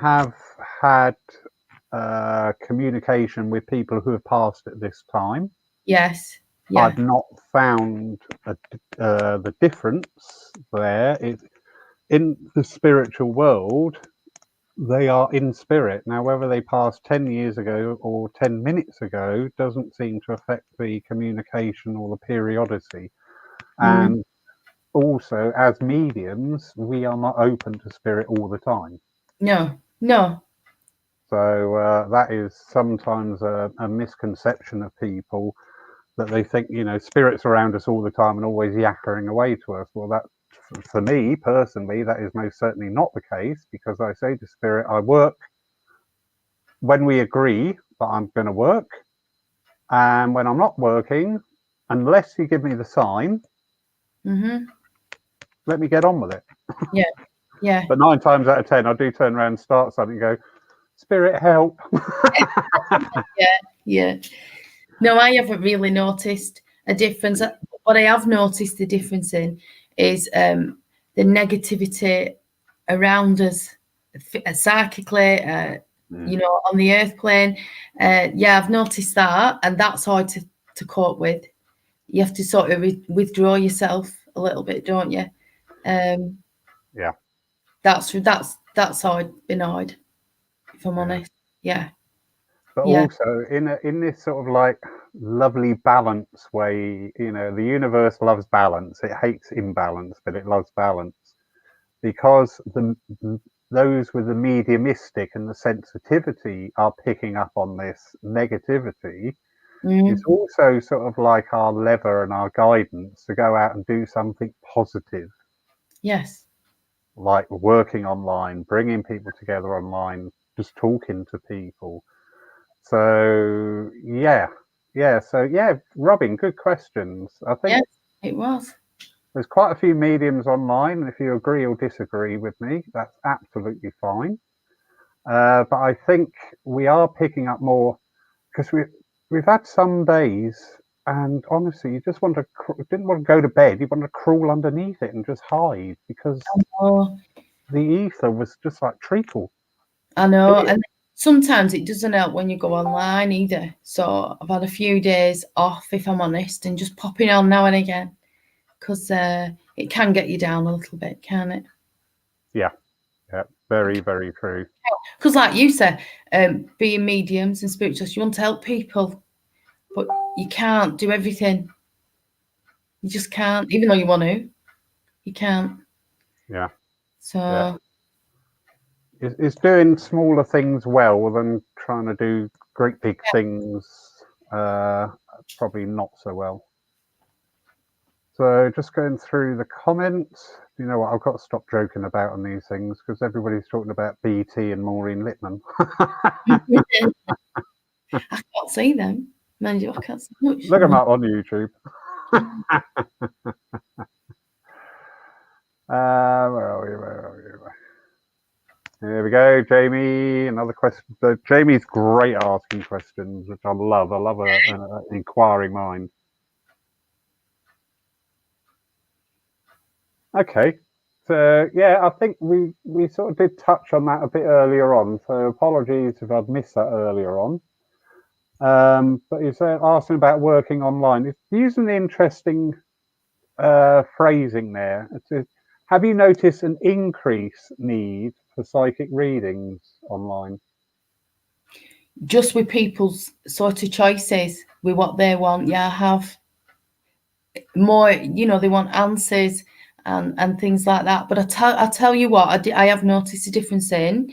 have had communication with people who have passed at this time.
Yes. Yeah.
I've not found the difference there. In the spiritual world, they are in spirit. Now, whether they passed 10 years ago or 10 minutes ago doesn't seem to affect the communication or the periodicity. And also, as mediums, we are not open to spirit all the time.
No, no.
So that is sometimes a misconception of people that they think, you know, spirits around us all the time and always yakkering away to us. Well, for me personally, that is most certainly not the case, because I say to Spirit, I work when we agree that I'm going to work, and when I'm not working, unless you give me the sign, let me get on with it.
Yeah, yeah.
But 9 times out of 10, I do turn around and start something and go, Spirit, help.
Yeah. No, I haven't really noticed a difference. What I have noticed the difference in is the negativity around us, psychically, on the earth plane. Yeah, I've noticed that, and that's hard to cope with. You have to sort of withdraw yourself a little bit, don't you?
Yeah.
That's how I've been annoyed, if I'm honest. Yeah.
But also in this sort of like lovely balance way, the universe loves balance. It hates imbalance, but it loves balance, because those with the mediumistic and the sensitivity are picking up on this negativity. It's also sort of like our lever and our guidance to go out and do something positive.
Yes.
Like working online, bringing people together online, just talking to people. So Robin, good questions. I think
it was.
There's quite a few mediums online. If you agree or disagree with me, that's absolutely fine. But I think we are picking up more, because we've had some days, and honestly, you just didn't want to go to bed. You wanted to crawl underneath it and just hide, because the ether was just like treacle.
I know, and sometimes it doesn't help when you go online either. So I've had a few days off, if I'm honest, and just popping on now and again, because it can get you down a little bit, can it?
Yeah, very, very true.
Because like you said, being mediums and spiritualists, you want to help people, but you can't do everything. You just can't, even though you want to. You can't.
Yeah.
So
it's doing smaller things well than trying to do great big things. Probably not so well. So just going through the comments. You know what? I've got to stop joking about on these things, because everybody's talking about BT and Maureen Lipman.
I can't see them. Mind you, I can't see much.
Look them up on YouTube. Where are we? Here we go, Jamie. Another question. So Jamie's great at asking questions, which I love. I love an inquiring mind. Okay. So I think we sort of did touch on that a bit earlier on. So apologies if I'd missed that earlier on. But he's asking about working online. He's using the interesting phrasing there. Have you noticed an increased need for psychic readings online?
Just with people's sort of choices, with what they want. Yeah, I have more, they want answers and things like that. But I tell you what, I have noticed a difference in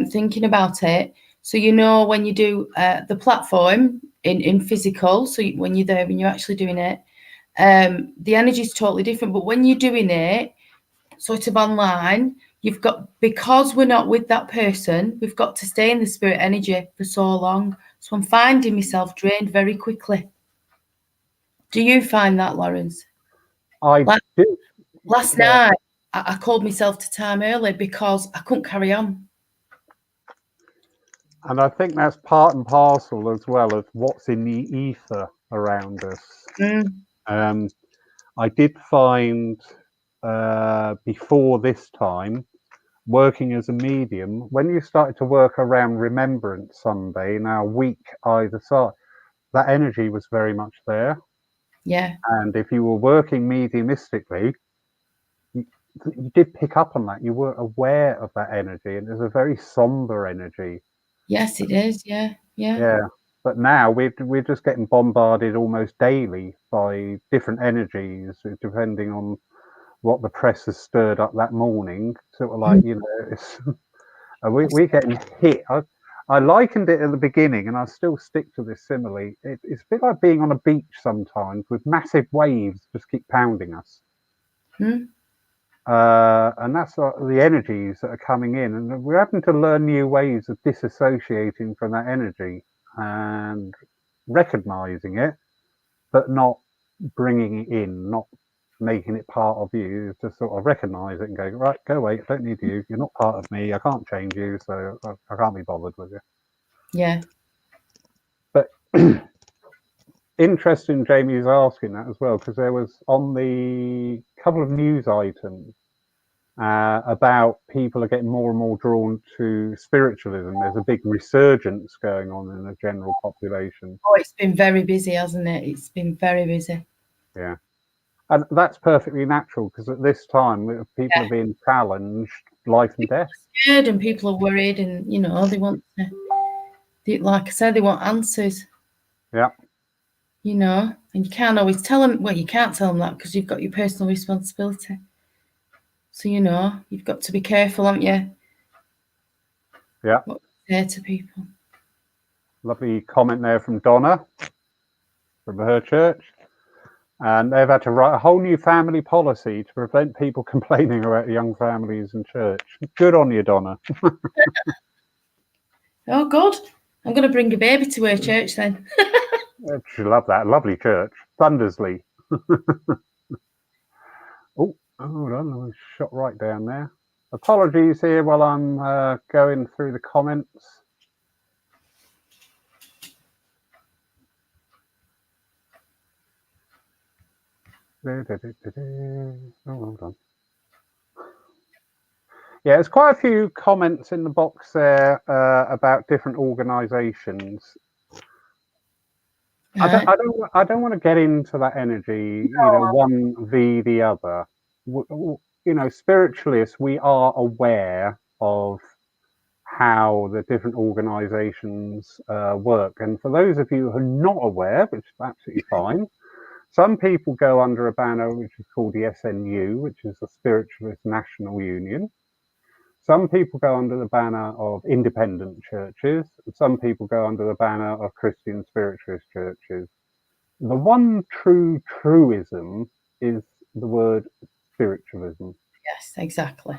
thinking about it. So, when you do the platform in physical, so when you're there and you're actually doing it, the energy is totally different. But when you're doing it sort of online, because we're not with that person, we've got to stay in the spirit energy for so long. So I'm finding myself drained very quickly. Do you find that, Lawrence?
I do.
Last night, I called myself to time early because I couldn't carry on.
And I think that's part and parcel as well of what's in the ether around us. I did find before this time, working as a medium, when you started to work around Remembrance Sunday, now week either side, that energy was very much there.
Yeah.
And if you were working mediumistically, you did pick up on that. You were aware of that energy, and it was a very somber energy.
Yes, it is. Yeah.
But now we're just getting bombarded almost daily by different energies, depending on what the press has stirred up that morning. Sort of like, it's, we're getting hit. I likened it at the beginning, and I still stick to this simile. It's a bit like being on a beach sometimes with massive waves just keep pounding us. And that's the energies that are coming in, and we're having to learn new ways of disassociating from that energy and recognizing it, but not bringing it in, not making it part of you. Just sort of recognize it and go, right, go away, I don't need you, you're not part of me, I can't change you, so I can't be bothered with you.
Yeah.
But interesting Jamie's asking that as well, because there was on the couple of news items about people are getting more and more drawn to spiritualism. There's a big resurgence going on in the general population.
Oh, it's been very busy, hasn't it? It's been very busy.
Yeah. And that's perfectly natural, because at this time, people are being challenged, life and death.
Scared, and people are worried, and you know they want to, like I said, they want answers.
Yeah.
You know, and you can't always tell them. Well, you can't tell them that because you've got your personal responsibility. So you know, you've got to be careful, haven't you?
Yeah.
What you say to people.
Lovely comment there from Donna from her church. And they've had to write a whole new family policy to prevent people complaining about young families in church. Good on you, Donna.
Oh, God. I'm going to bring a baby to her church then.
She'll love that. Lovely church. Thundersley. Oh, hold on. I was shot right down there. Apologies here while I'm going through the comments. Oh, hold on. Yeah, there's quite a few comments in the box there about different organisations.
Right.
I don't want to get into that energy, you know, one v the other. You know, spiritualists, we are aware of how the different organisations work. And for those of you who are not aware, which is absolutely fine, some people go under a banner which is called the SNU, which is the Spiritualist National Union. Some people go under the banner of independent churches. Some people go under the banner of Christian spiritualist churches. The one true truism is the word spiritualism.
Yes, exactly.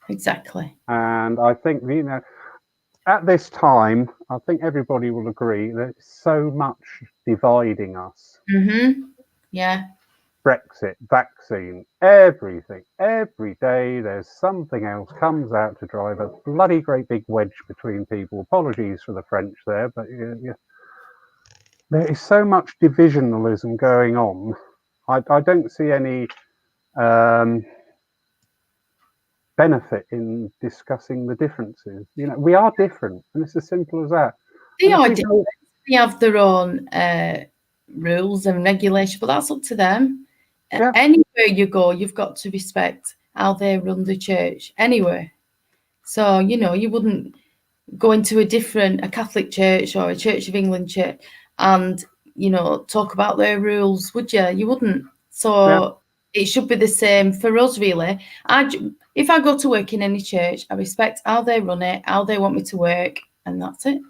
Exactly.
And I think, you know, at this time, I think everybody will agree that there's so much dividing us.
Mm-hmm. Yeah.
Brexit, vaccine, everything. Every day there's something else comes out to drive a bloody great big wedge between people. Apologies for the French there, but there is so much divisionalism going on. I don't see any benefit in discussing the differences. You know, we are different, and it's as simple as that.
They are different. They have their own rules and regulations, but that's up to them.
Yeah.
Anywhere you go, you've got to respect how they run the church. Anywhere. So, you know, you wouldn't go into a Catholic church or a Church of England church and, you know, talk about their rules, would you? You wouldn't. So it should be the same for us, really. If I go to work in any church, I respect how they run it, how they want me to work, and that's it.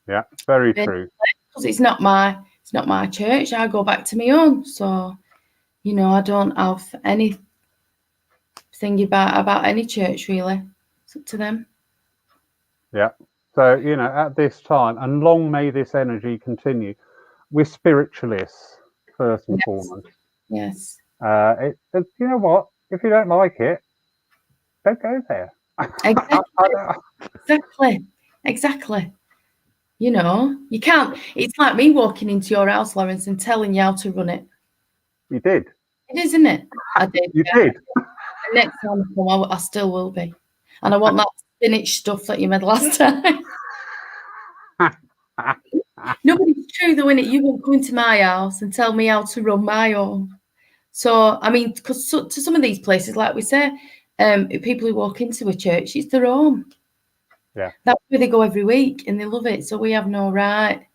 Yeah, very true.
Because it's not my church. I go back to my own. So, you know, I don't have any thing about any church, really. It's up to them.
Yeah. So, you know, at this time, and long may this energy continue, we're spiritualists, first and foremost.
Yes.
You know what? If you don't like it, don't go there.
Exactly. You know, you can't. It's like me walking into your house, Lawrence, and telling you how to run it.
You did.
It is, isn't it? I did.
You did.
The next time I come, I still will be. And I want that spinach stuff that you made last time. No, but it's true though, innit? You won't come into my house and tell me how to run my own. So, I mean, because to some of these places, like we say, people who walk into a church, it's their home.
Yeah.
That's where they go every week and they love it. So we have no right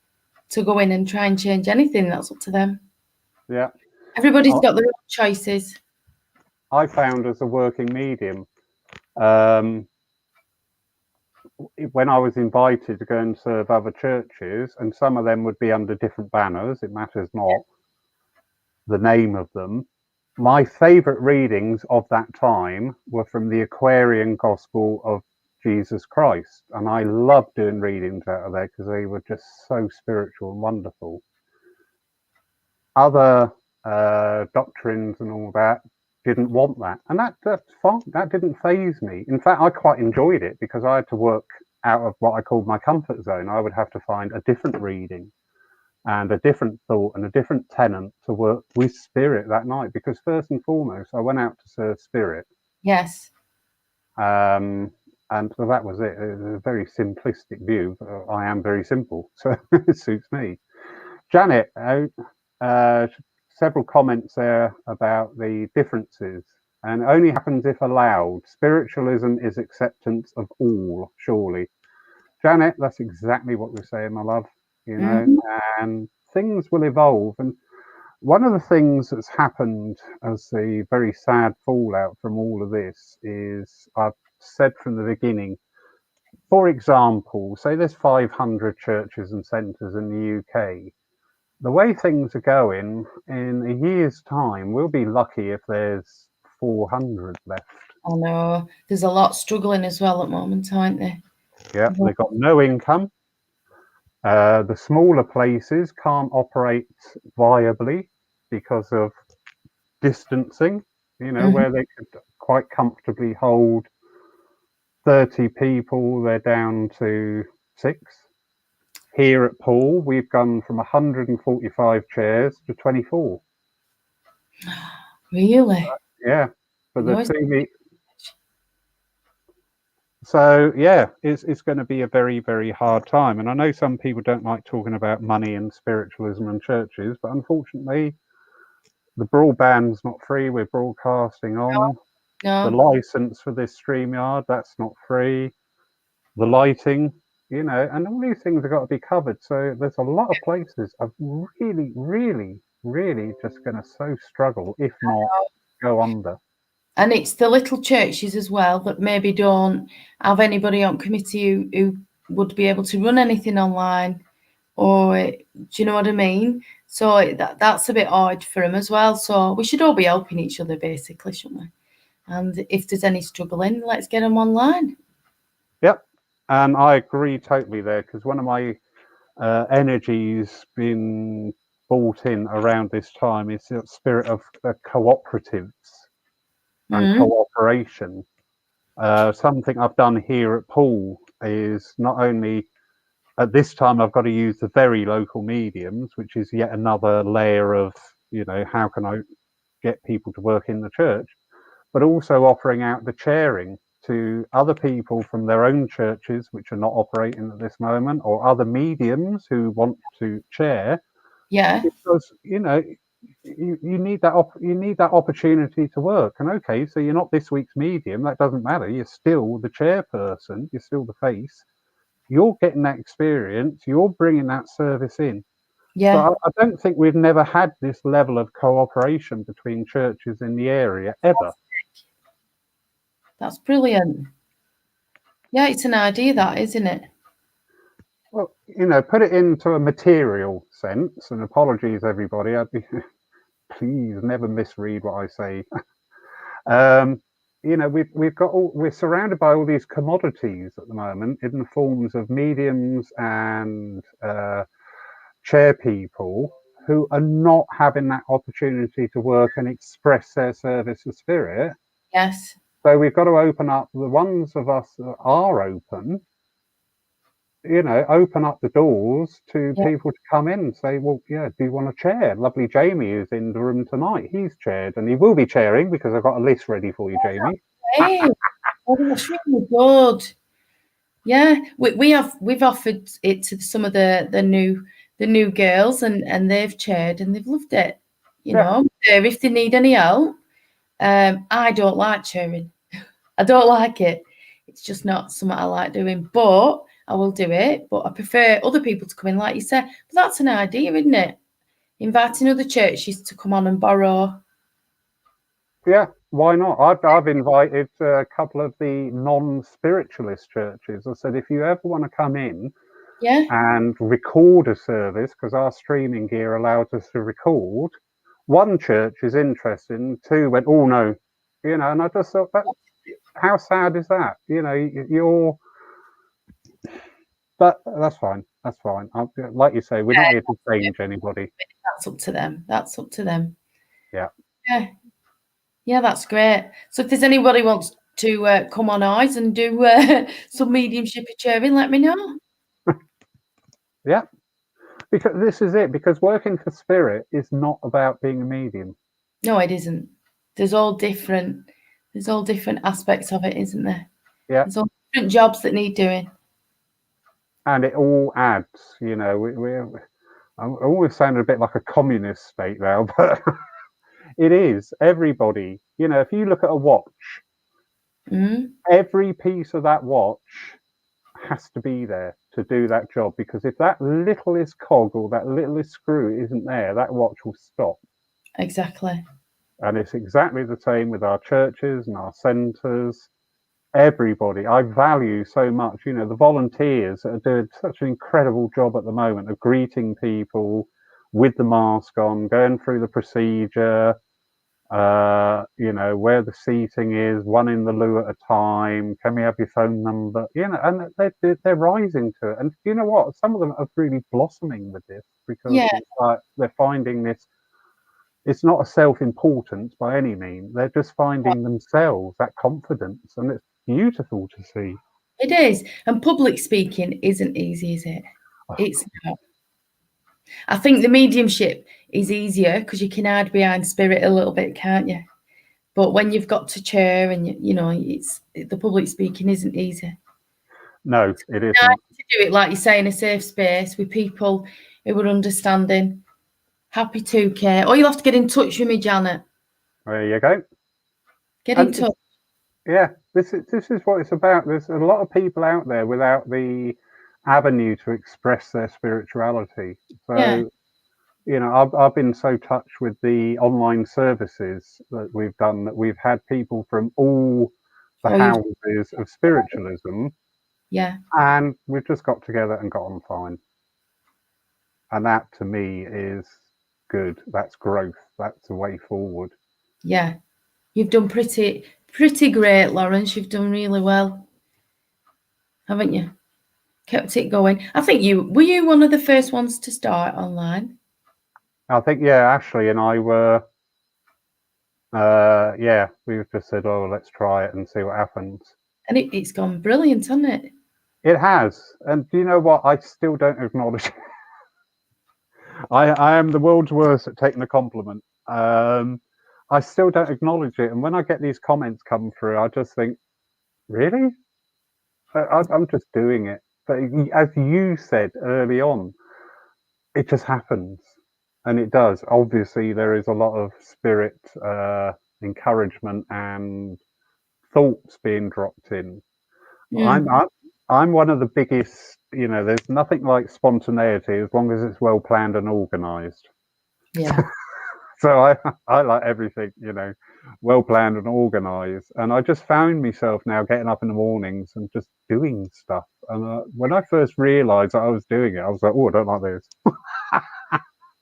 to go in and try and change anything. That's up to them.
Yeah.
Everybody's got their own choices.
I found as a working medium, when I was invited to go and serve other churches, and some of them would be under different banners, it matters not the name of them, My favourite readings of that time were from the Aquarian Gospel of Jesus Christ, and I loved doing readings out of there because they were just so spiritual and wonderful. Other doctrines and all that didn't want that, and that's fine. That didn't faze me. In fact, I quite enjoyed it because I had to work out of what I called my comfort zone. I would have to find a different reading and a different thought and a different tenant to work with spirit that night, because first and foremost I went out to serve spirit.
Yes.
And so that was it. It was a very simplistic view. I am very simple, so it suits me. Janet, several comments there about the differences, and it only happens if allowed. Spiritualism is acceptance of all, surely. Janet, that's exactly what we're saying, my love. You know, and things will evolve. And one of the things that's happened as the very sad fallout from all of this is, I've said from the beginning, for example, say there's 500 churches and centres in the UK. The way things are going, in a year's time, we'll be lucky if there's 400 left.
I know. There's a lot struggling as well at the moment, aren't there?
Yeah, they've got no income. The smaller places can't operate viably because of distancing, you know, where they could quite comfortably hold 30 people, they're down to 6. Here at Poole, we've gone from 145 chairs to 24.
Really?
Yeah, for the 2 weeks. So yeah, it's going to be a very, very hard time. And I know some people don't like talking about money and spiritualism and churches, but unfortunately, the broadband's not free. We're broadcasting on.
No.
The license for this StreamYard, that's not free. The lighting, you know, and all these things have got to be covered. So there's a lot of places are really, really, really just going to so struggle, if not go under.
And it's the little churches as well that maybe don't have anybody on committee who would be able to run anything online, or do you know what I mean? So that's a bit odd for them as well. So we should all be helping each other, basically, shouldn't we? And if there's any struggling, let's get them online.
Yep, and I agree totally there, because one of my energies been brought in around this time is the spirit of cooperatives and cooperation. Something I've done here at Poole is not only at this time I've got to use the very local mediums, which is yet another layer of, you know, how can I get people to work in the church, but also offering out the chairing to other people from their own churches which are not operating at this moment, or other mediums who want to chair.
Yeah,
because you know you need that opportunity to work. And okay, so you're not this week's medium, that doesn't matter, you're still the chairperson, you're still the face, you're getting that experience, you're bringing that service in.
yeah.
So I don't think we've never had this level of cooperation between churches in the area ever.
That's brilliant. Yeah, it's an idea, that, isn't it?
Well, you know, put it into a material sense, and apologies everybody, please never misread what I say. You know, we're surrounded by all these commodities at the moment in the forms of mediums and chair people who are not having that opportunity to work and express their service of spirit.
Yes.
So we've got to open up the ones of us that are open, you know, open up the doors to people to come in and say, well, yeah, do you want a chair? Lovely Jamie is in the room tonight. He's chaired, and he will be chairing because I've got a list ready for you, Jamie.
Hey, that's really good. Yeah, we've offered it to some of the new girls, and they've chaired and they've loved it. You know, if they need any help. I don't like chairing. I don't like it. It's just not something I like doing, but I will do it. But I prefer other people to come in, like you said. But that's an idea, isn't it? Inviting other churches to come on and borrow.
Yeah, why not? I've invited a couple of the non-spiritualist churches. I said, if you ever want to come in and record a service, because our streaming gear allows us to record, one church is interested, and two went, oh no, and I just thought, that, how sad is that? You're, but that's fine. That's fine. Like you say, we're not here to change anybody.
That's up to them. That's up to them.
Yeah.
Yeah, that's great. So if there's anybody wants to come on ours and do some mediumship sharing, let me know.
Yeah. Because this is it. Because working for spirit is not about being a medium.
No, it isn't. There's all different aspects of it, isn't there?
Yeah.
There's all different jobs that need doing.
And it all adds, I'm always sounding a bit like a communist state now, but it is everybody. If you look at a watch, every piece of that watch has to be there to do that job, because if that littlest cog or that littlest screw isn't there, that watch will stop.
Exactly.
And it's exactly the same with our churches and our centres. Everybody, I value so much, the volunteers that are doing such an incredible job at the moment of greeting people with the mask on, going through the procedure, where the seating is, one in the loo at a time, can we have your phone number, and they're rising to it. And you know what, some of them are really blossoming with this, because it's like they're finding this, it's not a self-importance by any means, they're just finding themselves that confidence, and it's beautiful to see.
It is. And public speaking isn't easy, is it? It's not. I think the mediumship is easier because you can hide behind spirit a little bit, can't you? But when you've got to chair and it's the public speaking isn't easy.
No, it isn't.
To do it, like you say, in a safe space with people who are understanding, happy to care. Or you'll have to get in touch with me, Janet.
There you go.
Get in touch.
Yeah, this is what it's about. There's a lot of people out there without the avenue to express their spirituality. So, I've been so touched with the online services that we've done, that we've had people from all the houses of spiritualism.
Yeah.
And we've just got together and got on fine. And that, to me, is good. That's growth. That's the way forward.
Yeah. You've done pretty great, Lawrence. You've done really well, haven't you? Kept it going. I think were you one of the first ones to start online?
I think, Ashley and I were, we've just said, oh, let's try it and see what happens. And
it's gone brilliant, hasn't it?
It has. And do you know what? I still don't acknowledge it. I am the world's worst at taking a compliment. I still don't acknowledge it. And when I get these comments come through, I just think, really? I'm just doing it. But as you said early on, it just happens. And it does. Obviously, there is a lot of spirit encouragement and thoughts being dropped in. I'm one of the biggest, there's nothing like spontaneity as long as it's well planned and organized.
Yeah.
So I like everything, well planned and organized. And I just found myself now getting up in the mornings and just doing stuff. And when I first realized that I was doing it, I was like, oh, I don't like this.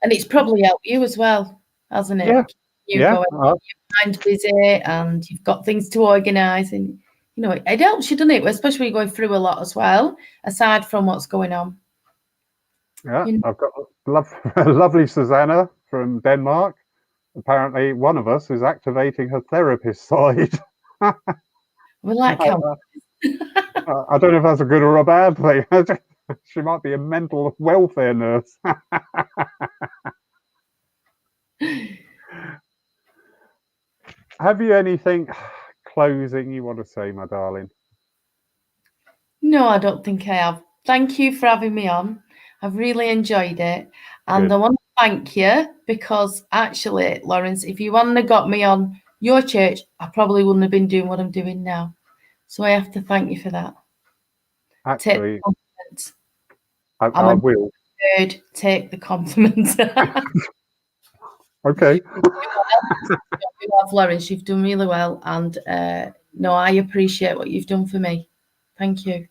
And it's probably helped you as well, hasn't it?
Yeah.
Your mind's busy and you've got things to organize, and it helps you, doesn't it? Especially when you're going through a lot as well, aside from what's going on.
Yeah, I've got lovely Susanna from Denmark. Apparently, one of us is activating her therapist side.
We like how.
I don't know if that's a good or a bad thing. She might be a mental welfare nurse. Have you anything closing you want to say, my darling?
No, I don't think I have. Thank you for having me on. I've really enjoyed it. And I want to thank you, because actually, Lawrence, if you hadn't have got me on your church, I probably wouldn't have been doing what I'm doing now. So I have to thank you for that.
Actually, I will.
Take the compliment.
Okay.
Lawrence, you've done really well. And no, I appreciate what you've done for me. Thank you.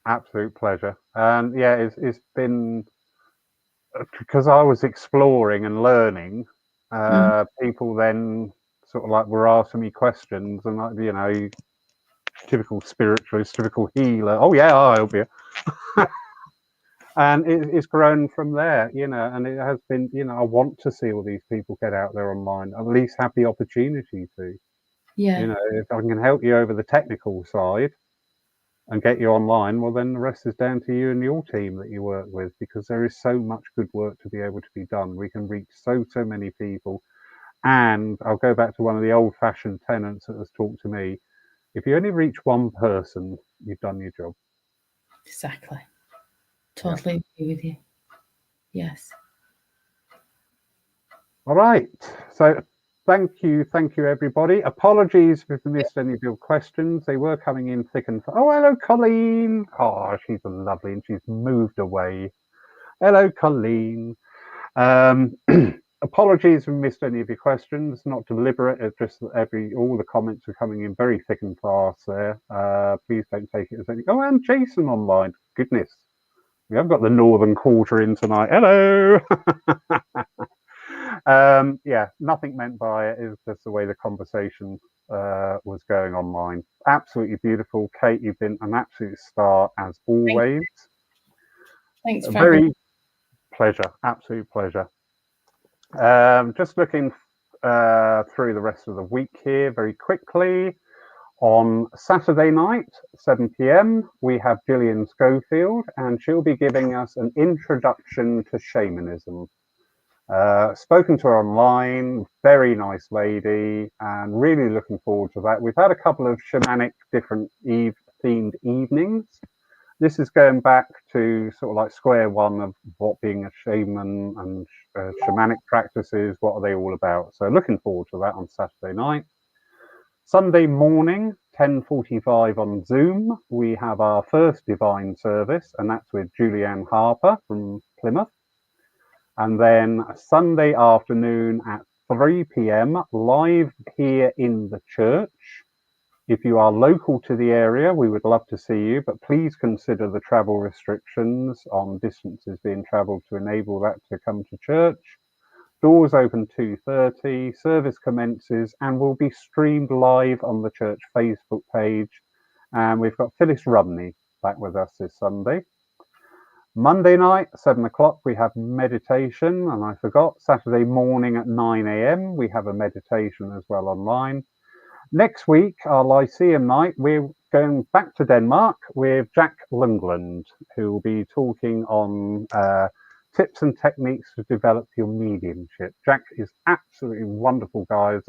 Absolute pleasure. And it's been, because I was exploring and learning, people then sort of like were asking me questions, and like, you know, typical spiritualist, typical healer. Oh yeah, I'll help you. And it's grown from there, you know, and it has been, you know, I want to see all these people get out there online, at least have the opportunity to.
Yeah.
You know, if I can help you over the technical side and get you online, well, then the rest is down to you and your team that you work with, because there is so much good work to be able to be done. We can reach so many people. And I'll go back to one of the old-fashioned tenants that has talked to me. If you only reach one person, you've done your job.
Exactly. Totally agree with you. Yes.
All right. So thank you, everybody. Apologies if we missed any of your questions. They were coming in thick and fast. Oh, hello, Colleen. Oh, she's lovely, and she's moved away. Hello, Colleen. Apologies if we missed any of your questions. Not deliberate. It's just that all the comments are coming in very thick and fast there. Please don't take it as any. Oh, and Jason online. Goodness, we haven't got the Northern Quarter in tonight. Hello. Yeah, nothing meant by it. It was just the way the conversation was going online. Absolutely beautiful. Kate, you've been an absolute star as always.
Thanks.
Very pleasure. Absolute pleasure. Just looking through the rest of the week here very quickly. On Saturday night, 7 p.m., we have Gillian Schofield, and she'll be giving us an introduction to shamanism. Spoken to her online, very nice lady, and really looking forward to that. We've had a couple of shamanic different themed evenings. This is going back to sort of like square one of what being a shaman and shamanic practices, what are they all about? So looking forward to that on Saturday night. Sunday morning, 10:45 on Zoom, we have our first divine service, and that's with Julianne Harper from Plymouth. And then Sunday afternoon at 3 p.m, live here in the church. If you are local to the area, we would love to see you, but please consider the travel restrictions on distances being travelled to enable that to come to church. Doors open 2:30, service commences, and will be streamed live on the church Facebook page. And we've got Phyllis Rumney back with us this Sunday. Monday night, 7 o'clock, we have meditation, and I forgot, Saturday morning at 9 a.m, we have a meditation as well online. Next week, our Lyceum night, we're going back to Denmark with Jack Lundgren, who will be talking on tips and techniques to develop your mediumship. Jack is absolutely wonderful, guys.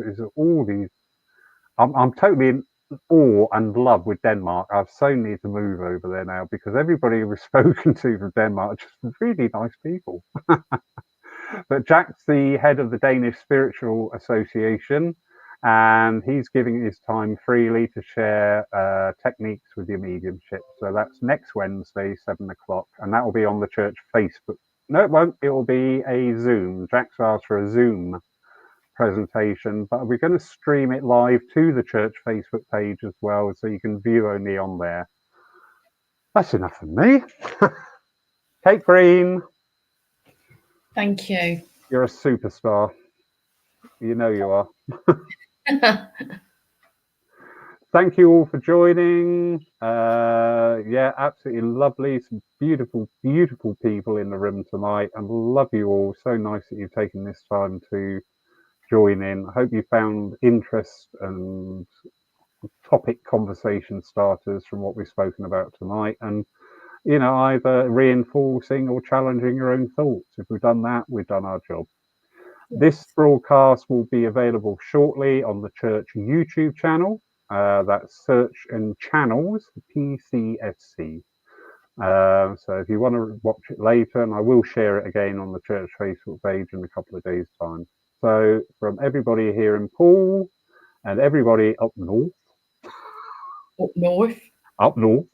I'm totally in awe and love with Denmark. I so need to move over there now, because everybody we've spoken to from Denmark are just really nice people. But Jack's the head of the Danish Spiritual Association, and he's giving his time freely to share techniques with your mediumship. So that's next Wednesday, 7 o'clock, and that will be on the church Facebook. No, it won't. It will be a Zoom. Jack's asked for a Zoom presentation, but we're going to stream it live to the church Facebook page as well, so you can view only on there. That's enough of me. Kate Green.
Thank you.
You're a superstar. You know you are. Thank you all for joining. Yeah, absolutely lovely. Some beautiful, beautiful people in the room tonight, and love you all. So nice that you've taken this time to join in. I hope you found interest and topic conversation starters from what we've spoken about tonight, and you know, either reinforcing or challenging your own thoughts. If we've done that, we've done our job. This broadcast will be available shortly on the church YouTube channel. That's search and channels PCSC. So if you want to watch it later, and I will share it again on the church Facebook page in a couple of days' time. So from everybody here in Poole and everybody up north. Up north.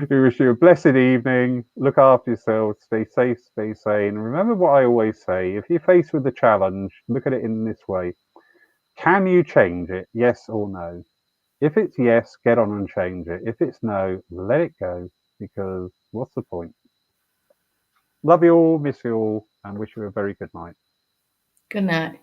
We wish you a blessed evening. Look after yourselves. Stay safe, stay sane. And remember what I always say, if you're faced with a challenge, look at it in this way. Can you change it? Yes or no? If it's yes, get on and change it. If it's no, let it go, because what's the point? Love you all, miss you all, and wish you a very good night.
Good night.